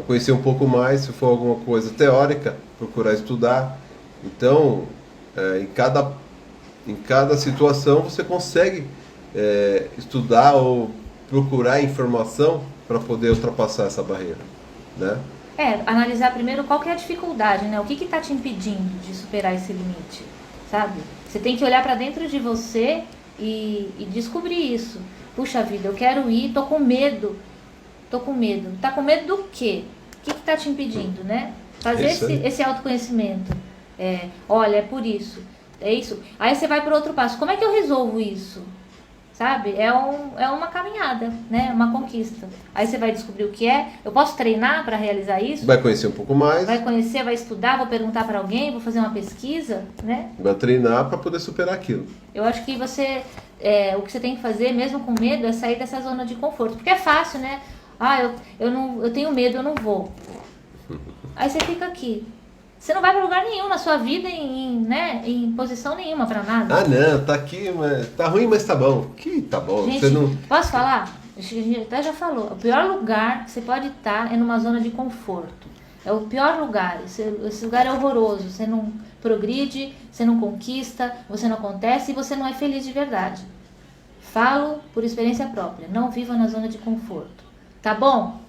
Conhecer um pouco mais. Se for alguma coisa teórica, procurar estudar. Então, em cada situação você consegue estudar ou procurar informação para poder ultrapassar essa barreira, né? Analisar primeiro qual que é a dificuldade, né? O que está te impedindo de superar esse limite, sabe? Você tem que olhar para dentro de você e descobrir isso. Puxa vida, eu quero ir, tô com medo. Tá com medo do quê? O que está te impedindo, né? Fazer esse autoconhecimento. Olha, é por isso. É isso. Aí você vai para outro passo. Como é que eu resolvo isso? sabe? É uma caminhada, né? Uma conquista. Aí você vai descobrir o que é. Eu posso treinar para realizar isso? Vai conhecer um pouco mais. Vai conhecer, vai estudar, vou perguntar para alguém, vou fazer uma pesquisa, né? Vai treinar para poder superar aquilo. Eu acho que o que você tem que fazer, mesmo com medo, é sair dessa zona de conforto. Porque é fácil, né? Eu tenho medo, eu não vou. Aí você fica aqui. Você não vai para lugar nenhum na sua vida, em posição nenhuma para nada. Ah, não, tá aqui, mas tá ruim, mas tá bom. Que tá bom. Gente, Você não... posso falar? A gente até já falou. O pior lugar que você pode estar é numa zona de conforto. É o pior lugar. Esse lugar é horroroso. Você não progride, você não conquista, você não acontece e você não é feliz de verdade. Falo por experiência própria. Não viva na zona de conforto. Tá bom?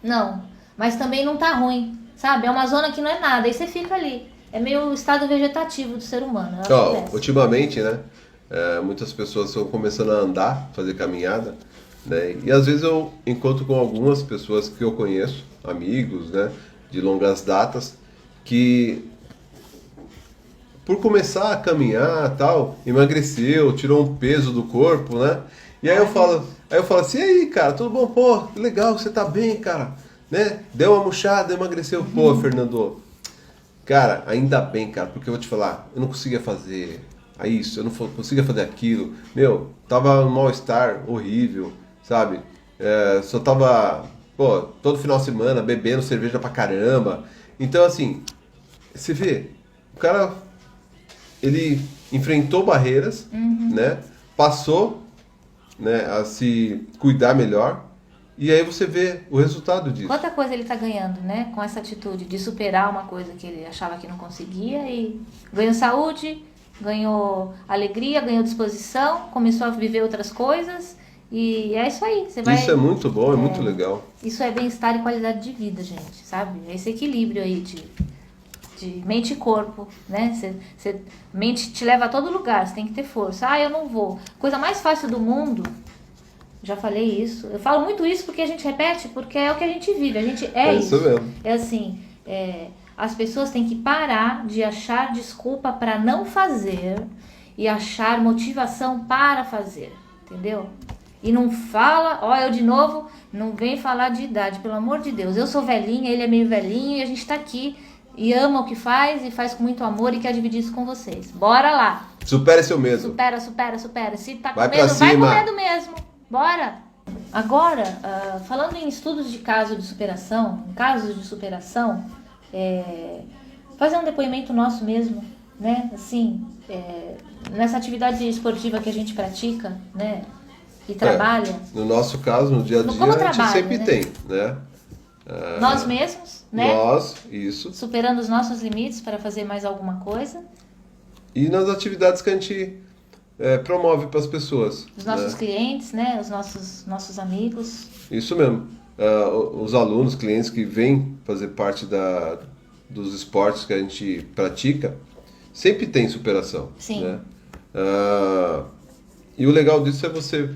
Não. Mas também não tá ruim. Sabe? É uma zona que não é nada. Aí você fica ali. É meio o estado vegetativo do ser humano. Ultimamente, né? Muitas pessoas estão começando a andar, fazer caminhada, né? E às vezes eu encontro com algumas pessoas que eu conheço, amigos, né? De longas datas, que por começar a caminhar tal, emagreceu, tirou um peso do corpo, né? E aí eu falo assim, e aí, cara, tudo bom? Pô, que legal, você tá bem, cara, né? Deu uma murchada, emagreceu. Pô, Fernando, cara, ainda bem, cara, porque eu vou te falar, eu não conseguia fazer isso, eu não conseguia fazer aquilo. Meu, tava um mal-estar horrível, sabe? Só tava, pô, todo final de semana bebendo cerveja pra caramba. Então, assim, você vê, o cara, ele enfrentou barreiras, né? Passou, né, a se cuidar melhor. E aí você vê o resultado disso. Quanta coisa ele está ganhando, né? Com essa atitude de superar uma coisa que ele achava que não conseguia e ganhou saúde, ganhou alegria, ganhou disposição, começou a viver outras coisas e é isso aí. Isso é muito bom, é muito legal. Isso é bem-estar e qualidade de vida, gente, sabe? É esse equilíbrio aí de mente e corpo, né? Mente te leva a todo lugar, você tem que ter força. Eu não vou. Coisa mais fácil do mundo... Já falei isso. Eu falo muito isso porque a gente repete, porque é o que a gente vive. A gente é isso. Isso mesmo. É assim, as pessoas têm que parar de achar desculpa para não fazer e achar motivação para fazer. Entendeu? E não fala, eu de novo, não vem falar de idade, pelo amor de Deus. Eu sou velhinha, ele é meio velhinho e a gente tá aqui e ama o que faz e faz com muito amor e quer dividir isso com vocês. Bora lá. Supera seu medo. Supera. Se tá com Vai medo, pra vai com cima. medo mesmo. Bora! Agora, falando em estudos de casos de superação, fazer um depoimento nosso mesmo, né? Assim, nessa atividade esportiva que a gente pratica, né? E trabalha. No nosso caso, no dia a dia, a gente sempre tem, né? Nós mesmos, né? Nós, isso. Superando os nossos limites para fazer mais alguma coisa. E nas atividades que a gente promove para as pessoas. Os nossos clientes, né? Os nossos amigos. Isso mesmo. Os alunos, clientes que vêm fazer parte dos esportes que a gente pratica, sempre tem superação. Sim. Né? E o legal disso é você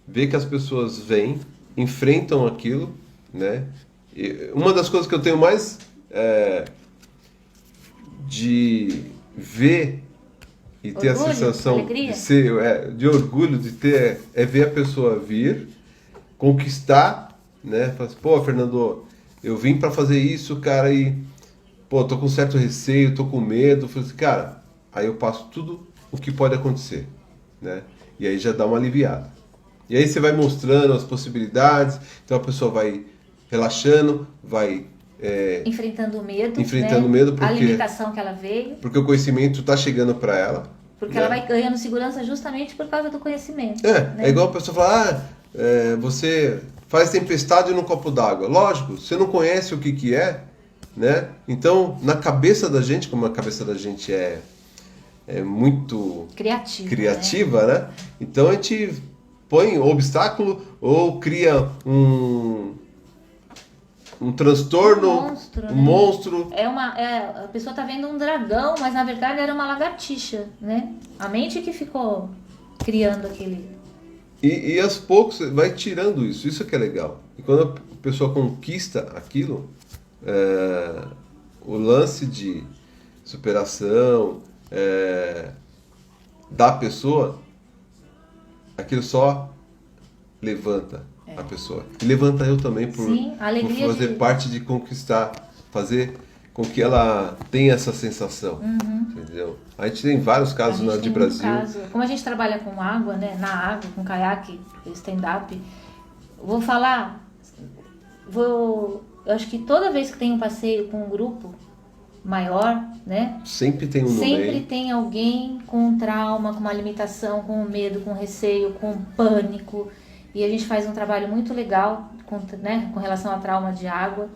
ver que as pessoas vêm, enfrentam aquilo, né? E uma das coisas que eu tenho mais de ver e ter orgulho, a sensação alegria. de orgulho de ter é ver a pessoa vir, conquistar, né? Fala assim, pô, Fernando, eu vim para fazer isso, cara, e pô, tô com certo receio, tô com medo. Falei assim, cara, aí eu passo tudo o que pode acontecer, né? E aí já dá uma aliviada. E aí você vai mostrando as possibilidades, então a pessoa vai relaxando, vai enfrentando o medo, enfrentando né? o medo A limitação que ela veio. porque o conhecimento está chegando para ela. Porque né? ela vai ganhando segurança justamente por causa do conhecimento. É né? igual a pessoa falar, você faz tempestade num copo d'água. Lógico, você não conhece o que é, né? Então, na cabeça da gente, como a cabeça da gente é muito criativa, né? Então a gente põe um obstáculo ou cria um transtorno, um monstro. A pessoa tá vendo um dragão, mas na verdade era uma lagartixa, né? A mente que ficou criando aquele... E aos poucos vai tirando isso que é legal. E quando a pessoa conquista aquilo, o lance de superação da pessoa, aquilo só levanta a pessoa. E levanta eu também por, Sim, a alegria por fazer parte de conquistar, fazer com que ela tenha essa sensação. Entendeu? A gente tem vários casos A gente de tem muito Brasil. caso. Como a gente trabalha com água, né? Na água, com caiaque, stand-up, vou falar, eu acho que toda vez que tem um passeio com um grupo maior, né? Sempre tem um no Sempre meio. tem alguém com um trauma, com uma limitação, com medo, com receio, com pânico. E a gente faz um trabalho muito legal com relação ao trauma de água,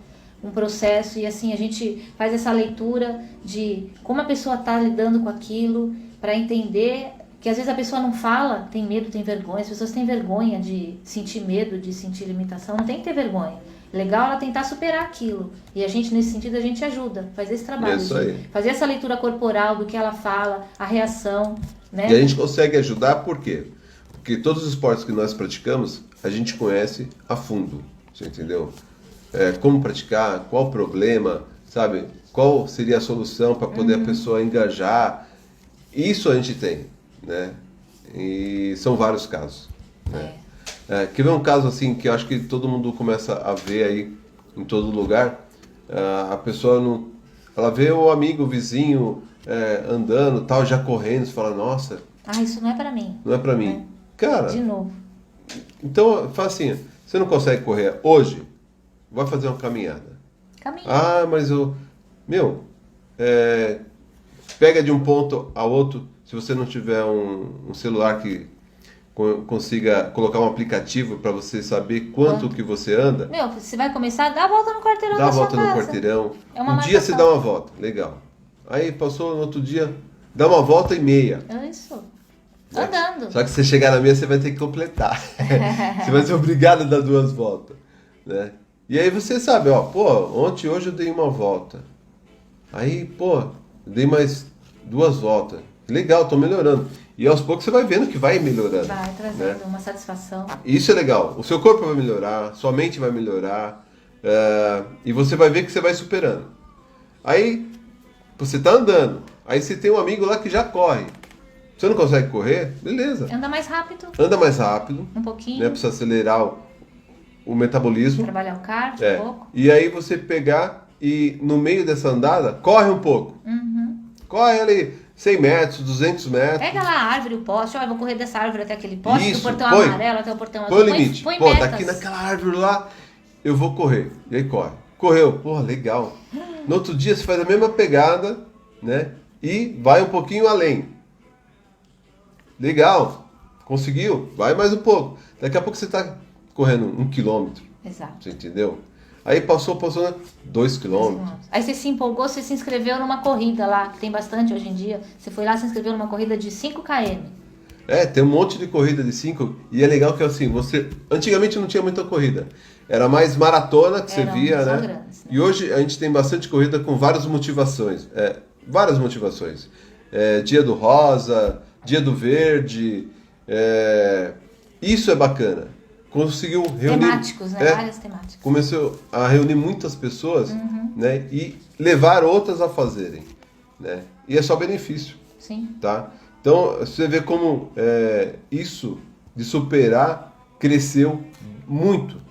um processo, e assim, a gente faz essa leitura de como a pessoa está lidando com aquilo, para entender que às vezes a pessoa não fala, tem medo, tem vergonha, as pessoas têm vergonha de sentir medo, de sentir limitação, não tem que ter vergonha. Legal ela tentar superar aquilo. E a gente, nesse sentido, a gente ajuda, faz esse trabalho, Isso aí. fazer essa leitura corporal do que ela fala, a reação, né? E a gente consegue ajudar por quê? Porque todos os esportes que nós praticamos, a gente conhece a fundo, você entendeu? Como praticar, qual o problema, sabe? Qual seria a solução para poder a pessoa engajar. Isso a gente tem, né? E são vários casos, né? Quer ver um caso assim que eu acho que todo mundo começa a ver aí em todo lugar? A pessoa não, ela vê o amigo, o vizinho andando, tal, já correndo, você fala, nossa, Isso não é pra mim. não é pra mim. Cara, De novo. então fala assim, você não consegue correr hoje? Vai fazer uma caminhada. Caminho. Mas pega de um ponto a outro, se você não tiver um celular que consiga colocar um aplicativo para você saber quanto que você anda, Você vai começar, dá a volta no quarteirão dá a da sua volta no casa. quarteirão. É uma Um dia você marcação. dá uma volta, legal. Aí passou no outro dia, dá uma volta e meia. É isso. Andando. Só que se você chegar na meia, você vai ter que completar. Você vai ser obrigado a dar 2 voltas, né? E aí você sabe, hoje eu dei uma volta. Aí, dei mais 2 voltas. Legal, tô melhorando. E aos poucos você vai vendo que vai melhorando. Vai trazendo né? uma satisfação. Isso é legal. O seu corpo vai melhorar, sua mente vai melhorar. E você vai ver que você vai superando. Aí, você tá andando. Aí você tem um amigo lá que já corre. Você não consegue correr? Beleza. Anda mais rápido, Anda mais rápido. um pouquinho. Né? Precisa acelerar o metabolismo. Trabalhar o cardio um pouco. E aí você pegar e no meio dessa andada, corre um pouco. Corre ali 100 metros, 200 metros. Pega lá a árvore, o poste. Eu vou correr dessa árvore até aquele poste, Isso, do portão põe. amarelo até o portão azul. Põe o limite. Põe metas. Daqui naquela árvore lá, eu vou correr. E aí corre. Correu. Legal. No outro dia você faz a mesma pegada, né? E vai um pouquinho além. Legal. Conseguiu? Vai mais um pouco. Daqui a pouco você está correndo 1 quilômetro. Exato. Você entendeu? Aí passou 2 quilômetros. Aí você se empolgou, você se inscreveu numa corrida lá, que tem bastante hoje em dia. Você foi lá, se inscreveu numa corrida de 5 km. Tem um monte de corrida de 5 e é legal que assim, antigamente não tinha muita corrida. Era mais maratona que você via, são né? grandes, né? E hoje a gente tem bastante corrida com várias motivações. Várias motivações. Dia do rosa, dia do verde. Isso é bacana. Conseguiu reunir... Temáticos, né? Várias temáticas. Começou a reunir muitas pessoas, né? E levar outras a fazerem, né? E é só benefício. Sim. Tá? Então, você vê como isso de superar cresceu muito.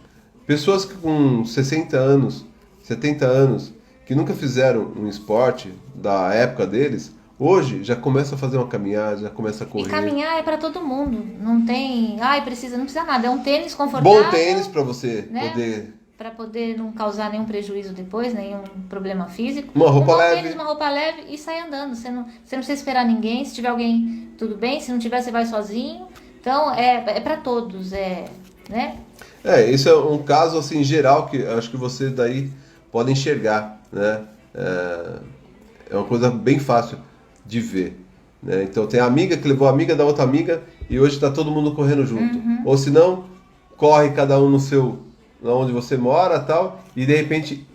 Pessoas que com 60 anos, 70 anos, que nunca fizeram um esporte da época deles, hoje já começa a fazer uma caminhada, já começa a correr. E caminhar é pra todo mundo. Não tem... não precisa nada. É um tênis confortável. Bom tênis para você né? poder... Para poder não causar nenhum prejuízo depois, nenhum problema físico. Uma roupa bom leve. Tênis, uma roupa leve e sai andando. Você não precisa esperar ninguém. Se tiver alguém, tudo bem. Se não tiver, você vai sozinho. Então, é para todos. Né? Esse é um caso assim geral que acho que você daí pode enxergar, né? É uma coisa bem fácil de ver, né? Então tem a amiga que levou a amiga da outra amiga e hoje está todo mundo correndo junto. Ou se não, corre cada um no seu, onde você mora, tal, e de repente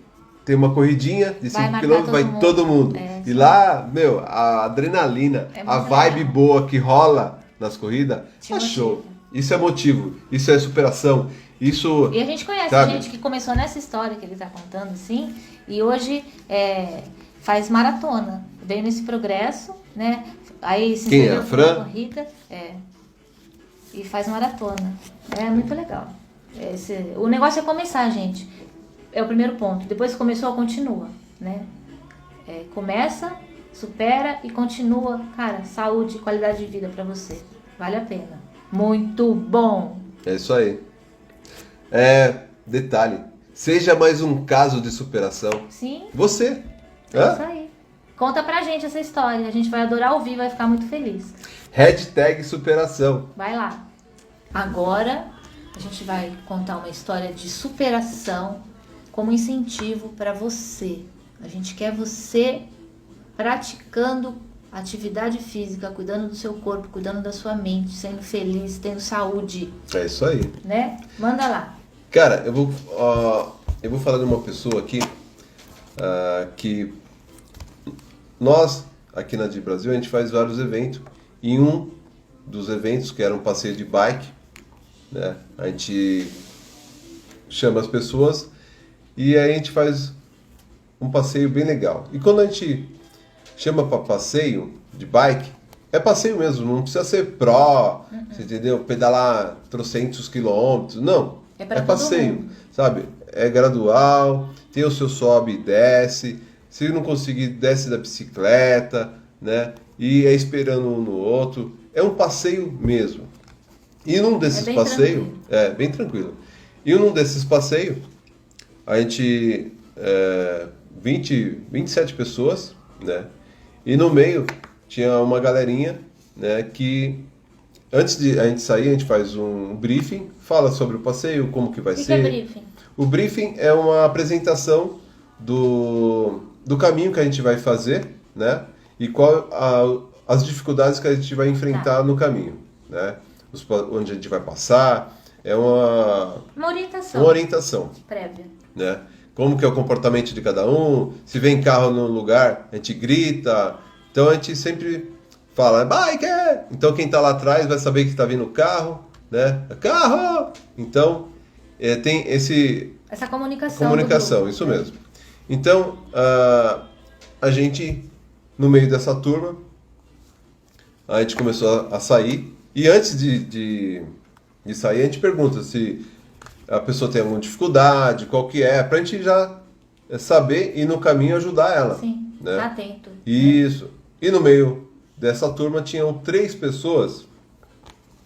tem uma corridinha de 5 km, vai todo mundo. E lá, a adrenalina, a vibe boa que rola nas corridas, é show. Isso é motivo, isso é superação, isso... E a gente conhece gente que começou nessa história que ele está contando, assim, e hoje faz maratona. Veio nesse progresso, né? Aí se Quem é? inscreveu Fran? na corrida. e faz maratona. É muito legal. O negócio é começar, gente. É o primeiro ponto. Depois que começou, continua, né? Começa, supera e continua. Cara, saúde e qualidade de vida pra você. Vale a pena. Muito bom. É isso aí. Detalhe. Seja mais um caso de superação. Sim. Você. É isso aí. Conta pra gente essa história. A gente vai adorar ouvir, vai ficar muito feliz. Hashtag superação. Vai lá. Agora a gente vai contar uma história de superação como incentivo para você. A gente quer você praticando atividade física, cuidando do seu corpo, cuidando da sua mente, sendo feliz, tendo saúde. É isso aí. Né? Manda lá. Cara, eu vou falar de uma pessoa aqui que nós, aqui na Di Brasil, a gente faz vários eventos. E um dos eventos, que era um passeio de bike, né? A gente chama as pessoas e aí a gente faz um passeio bem legal. E quando a gente chama para passeio de bike, é passeio mesmo, não precisa ser você entendeu? Pedalar trocentos quilômetros, não. É passeio, sabe? É gradual, tem o seu sobe e desce. Se não conseguir, desce da bicicleta, né? E é esperando um no outro. É um passeio mesmo. E num desses passeios... É, bem tranquilo. E num desses passeios, a gente... 27 pessoas, né? E no meio tinha uma galerinha, né? Que antes de a gente sair, a gente faz um briefing, fala sobre o passeio, como que vai ser. O que é briefing? O briefing é uma apresentação do caminho que a gente vai fazer, né? E as dificuldades que a gente vai enfrentar no caminho, né? Onde a gente vai passar, é uma orientação prévia, né? Como que é o comportamento de cada um, se vem carro no lugar, a gente grita. Então a gente sempre fala, bike! Então quem está lá atrás vai saber que está vindo o carro, né? Carro! Então tem essa comunicação, isso mesmo. Então a gente, no meio dessa turma, a gente começou a sair. E antes de sair, a gente pergunta se a pessoa tem alguma dificuldade, qual que é, pra gente já saber e no caminho ajudar ela. Sim, né? Tá atento. Isso. E no meio dessa turma tinham 3 pessoas,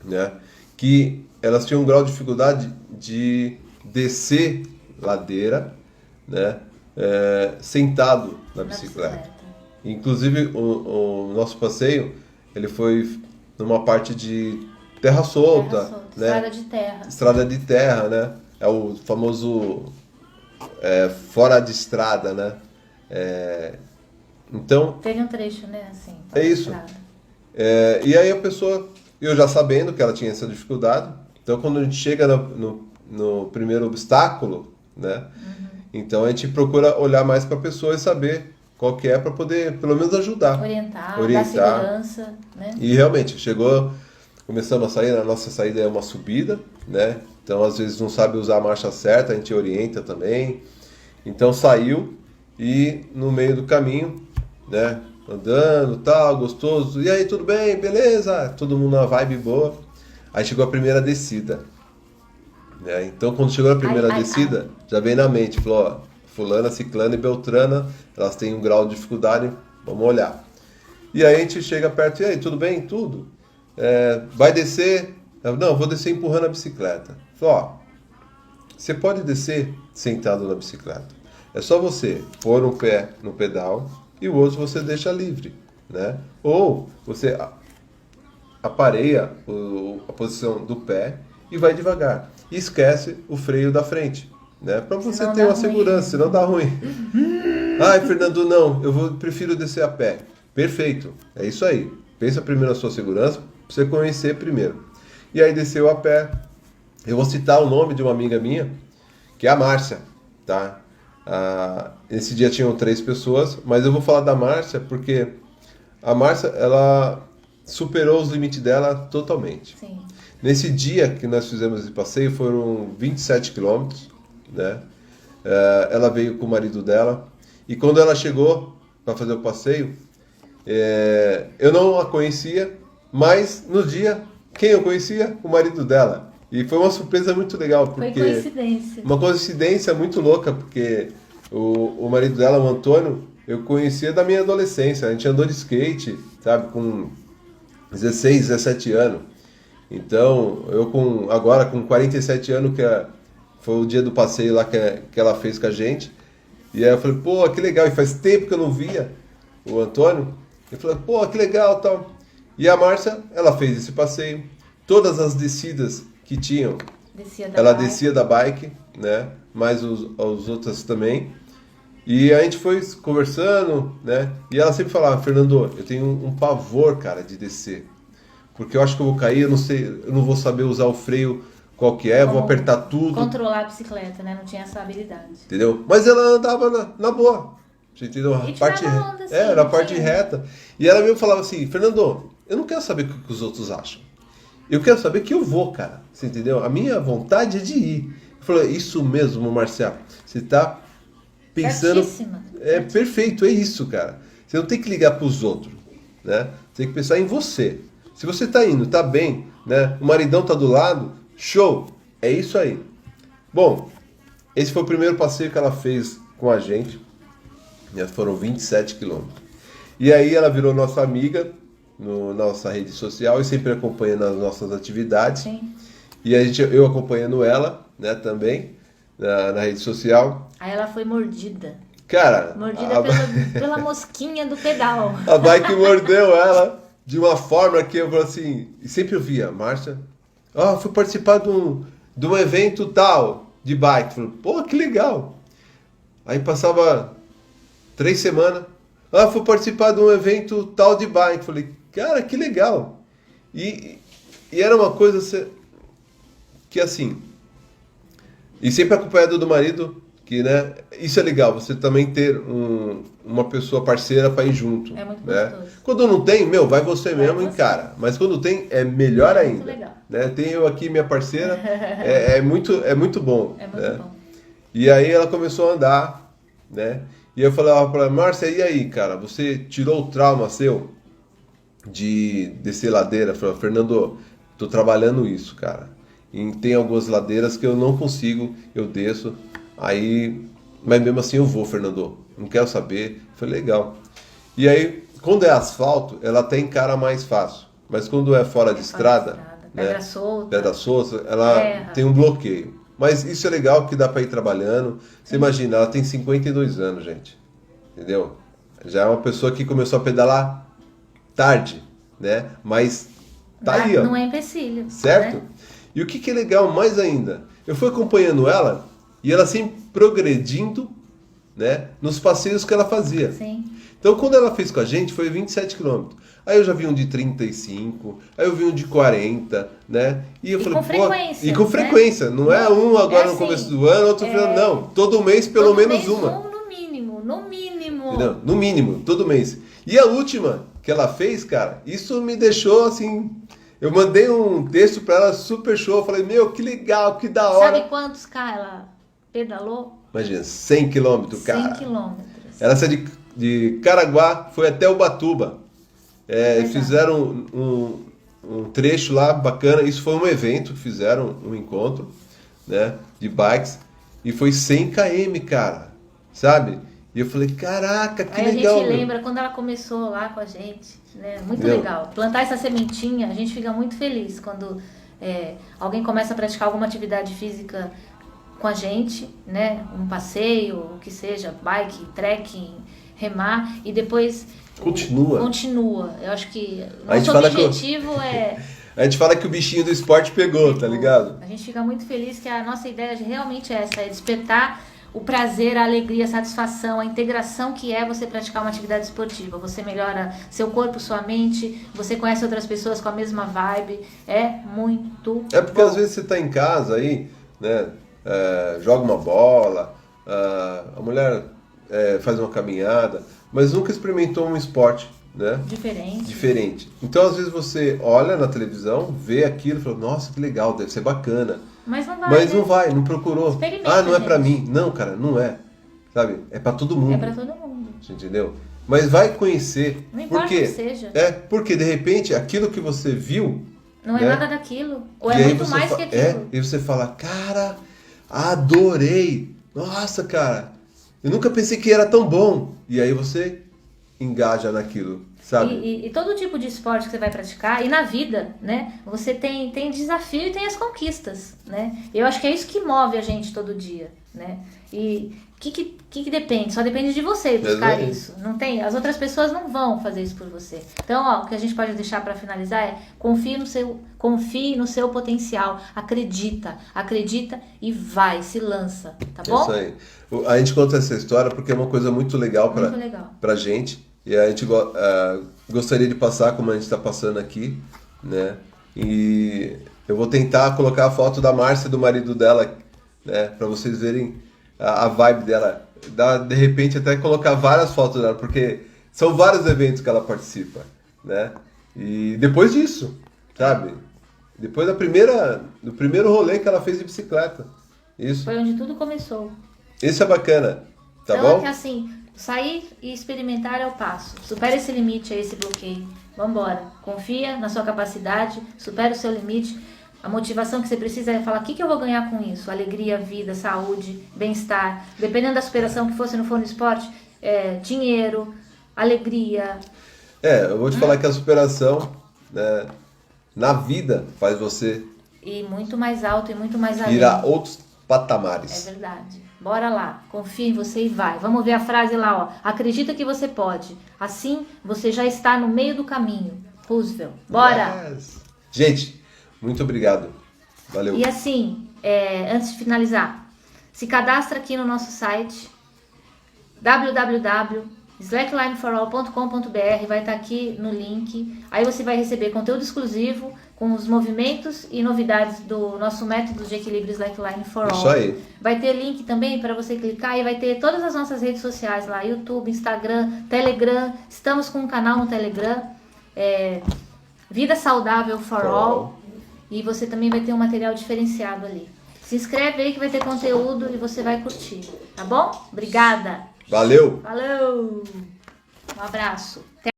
né, que elas tinham um grau de dificuldade de descer ladeira, né, sentado na bicicleta. Inclusive o nosso passeio, ele foi numa parte de terra solta, né? Estrada de terra, né? É o famoso fora de estrada, né? Então... Teve um trecho, né? Assim, é isso. E aí a pessoa, eu já sabendo que ela tinha essa dificuldade, então quando a gente chega no primeiro obstáculo, né? Então a gente procura olhar mais para a pessoa e saber qual que é para poder, pelo menos, ajudar. Orientar, dar segurança, né? E realmente, começamos a sair, a nossa saída é uma subida, né? Então, às vezes, não sabe usar a marcha certa, a gente orienta também. Então, saiu e no meio do caminho, né? Andando, tal, gostoso. E aí, tudo bem? Beleza? Todo mundo na vibe boa. Aí chegou a primeira descida. Né? Então, quando chegou a primeira descida, já veio na mente, falou, ó, fulana, ciclana e beltrana, elas têm um grau de dificuldade, vamos olhar. E aí a gente chega perto, e aí, tudo bem? Tudo? Vai descer? Não, vou descer empurrando a bicicleta. Falou, ó, você pode descer sentado na bicicleta. É só você pôr um pé no pedal e o outro você deixa livre, né? Ou você apareia a posição do pé e vai devagar. E esquece o freio da frente, né? Para você ter uma segurança, senão dá ruim. Ai, Fernando, não, prefiro descer a pé. Perfeito, é isso aí. Pensa primeiro na sua segurança, para você conhecer primeiro. E aí desceu a pé. Eu vou citar o nome de uma amiga minha, que é a Márcia, tá? Nesse dia tinham 3 pessoas, mas eu vou falar da Márcia porque a Márcia, ela superou os limites dela totalmente. Sim. Nesse dia que nós fizemos esse passeio, foram 27 quilômetros, né? Ela veio com o marido dela, e quando ela chegou para fazer o passeio, eu não a conhecia, mas no dia Quem eu conhecia? O marido dela. E foi uma surpresa muito legal, Foi porque... coincidência. Uma coincidência muito louca, porque o marido dela, o Antônio, eu conhecia da minha adolescência. A gente andou de skate, sabe, com 16, 17 anos. Então, agora com 47 anos, foi o dia do passeio lá que ela fez com a gente. E aí eu falei, pô, que legal. E faz tempo que eu não via o Antônio. Eu falei, pô, que legal, tal. E a Márcia, ela fez esse passeio. Todas as descidas que tinham, ela descia da bike, né? Mais os outras também. E a gente foi conversando, né? E ela sempre falava, Fernando, eu tenho um pavor, cara, de descer. Porque eu acho que eu vou cair, eu não sei, eu não vou saber usar o freio qual que é, vou apertar tudo. Controlar a bicicleta, né? Não tinha essa habilidade. Entendeu? Mas ela andava na boa. Você entendeu? E parte onda, assim, era a parte reta. E ela mesmo falava assim, Fernando, eu não quero saber o que os outros acham. Eu quero saber que eu vou, cara. Você entendeu? A minha vontade é de ir. Eu falei, isso mesmo, Marcial. Você tá pensando... Certíssima. É perfeito, é isso, cara. Você não tem que ligar pros outros, né? Você tem que pensar em você. Se você tá indo, tá bem, né? O maridão tá do lado, show. É isso aí. Bom, esse foi o primeiro passeio que ela fez com a gente. Foram 27 quilômetros. E aí ela virou nossa amiga na nossa rede social e sempre acompanha nas nossas atividades. Sim. E eu acompanhando ela, né, também, na rede social. Aí ela foi mordida. Cara... Mordida pela mosquinha do pedal. A bike mordeu ela de uma forma que eu falei assim... E sempre eu via, Márcia... fui participar de um evento tal, de bike. Falei, pô, que legal. Aí passava 3 semanas... fui participar de um evento tal de bike. Falei, cara, que legal. E era uma coisa que assim... E sempre acompanhado do marido, que, né? Isso é legal, você também ter uma pessoa parceira para ir junto. É muito né? gostoso. Quando não tem, vai você mesmo, encara. Mas quando tem, é melhor ainda. Muito legal. Né? Tem eu aqui, minha parceira, é muito bom. É muito né? bom. E aí ela começou a andar, né? E eu falava para ela, Márcia, e aí, cara? Você tirou o trauma seu de descer ladeira? Eu falei, Fernando, tô trabalhando isso, cara. E tem algumas ladeiras que eu não consigo, eu desço. Aí, mas mesmo assim eu vou, Fernando. Não quero saber. Eu falei, legal. E aí, quando é asfalto, ela até encara mais fácil. Mas quando é fora de estrada, pedra né? solta. Pedra solta, ela tem um bloqueio. Mas isso é legal que dá para ir trabalhando. Você imagina, ela tem 52 anos, gente. Entendeu? Já é uma pessoa que começou a pedalar tarde, né? Mas tá aí, ó. Não é empecilho. Certo? Né? E o que é legal mais ainda? Eu fui acompanhando ela e ela sempre progredindo, né? Nos passeios que ela fazia. Sim. Então, quando ela fez com a gente, foi 27 quilômetros. Aí eu já vi um de 35, aí eu vi um de 40, né? E eu falei, com frequência. E com frequência. Não é um agora no assim, começo do ano, outro no final. Não, todo mês pelo menos uma. No mínimo. Entendeu? No mínimo, todo mês. E a última que ela fez, cara, isso me deixou assim... Eu mandei um texto pra ela super show. Eu falei, meu, que legal, que da hora. Sabe quantos ela pedalou? Imagina, 100 quilômetros, cara. 100 quilômetros. Ela saiu de Caraguá, foi até Ubatuba. Fizeram um trecho lá bacana. Isso foi um evento, fizeram um encontro, né, de bikes. E foi 100 km, cara. Sabe? E eu falei, caraca, que legal. A gente lembra quando ela começou lá com a gente, né? Muito legal. Plantar essa sementinha, a gente fica muito feliz quando alguém começa a praticar alguma atividade física com a gente, né? Um passeio, o que seja, bike, trekking, remar, e depois continua. Eu acho que nosso objetivo é... A gente fala que o bichinho do esporte pegou, tá ligado? A gente fica muito feliz que a nossa ideia realmente é essa, é despertar o prazer, a alegria, a satisfação, a integração que é você praticar uma atividade esportiva. Você melhora seu corpo, sua mente, você conhece outras pessoas com a mesma vibe. É muito porque bom. Às vezes você tá em casa aí, né? Joga uma bola, a mulher faz uma caminhada, mas nunca experimentou um esporte, né? Diferente. Então, às vezes você olha na televisão, vê aquilo e fala, nossa, que legal, deve ser bacana. Mas não vai, não procurou. Experimenta, não é pra mim. Não, cara, não é. Sabe? É pra todo mundo. É pra todo mundo. Você entendeu? Mas vai conhecer. Não importa porque, que seja. Porque de repente aquilo que você viu, Não é né? nada daquilo. Ou E é aí muito você mais que aquilo. e você fala, cara, adorei. Nossa, cara, eu nunca pensei que era tão bom. E aí você engaja naquilo, sabe? E todo tipo de esporte que você vai praticar, e na vida, né? Você tem desafio e tem as conquistas, né? Eu acho que é isso que move a gente todo dia, né? E o que depende? Só depende de você buscar Exatamente. isso. Não tem, as outras pessoas não vão fazer isso por você. Então, ó, o que a gente pode deixar para finalizar é confie no seu potencial, acredita e vai, se lança, tá É bom? isso aí. A gente conta essa história porque é uma coisa muito legal Muito legal. pra gente. E a gente gostaria de passar como a gente está passando aqui, né? E eu vou tentar colocar a foto da Márcia e do marido dela, né? Pra vocês verem a vibe dela. De repente até colocar várias fotos dela, porque são vários eventos que ela participa, né? E depois disso, sabe? Depois do primeiro rolê que ela fez de bicicleta. Isso. Foi onde tudo começou. Isso é bacana, tá Então é bom? que assim, sair e experimentar é o passo. Supera esse limite aí, esse bloqueio. Vambora. Confia na sua capacidade, supera o seu limite. A motivação que você precisa é falar, o que eu vou ganhar com isso? Alegria, vida, saúde, bem-estar. Dependendo da superação que for, se não for no esporte, dinheiro, alegria. Eu vou te falar que a superação, né, na vida faz você E muito mais alto e muito mais além. ir a outros É patamares. verdade. Bora lá, confia em você e vai. Vamos ver a frase lá, ó. Acredita que você pode. Assim, você já está no meio do caminho. Roosevelt. Bora! Yes. Gente, muito obrigado. Valeu. E assim, antes de finalizar, se cadastra aqui no nosso site www.slacklineforall.com.br, vai estar aqui no link. Aí você vai receber conteúdo exclusivo com os movimentos e novidades do nosso método de equilíbrio Slackline for All. Isso aí. Vai ter link também para você clicar e vai ter todas as nossas redes sociais lá, YouTube, Instagram, Telegram. Estamos com um canal no Telegram, Vida Saudável for All. E você também vai ter um material diferenciado ali. Se inscreve aí que vai ter conteúdo e você vai curtir, tá bom? Obrigada! Valeu. Falou! Um abraço! Até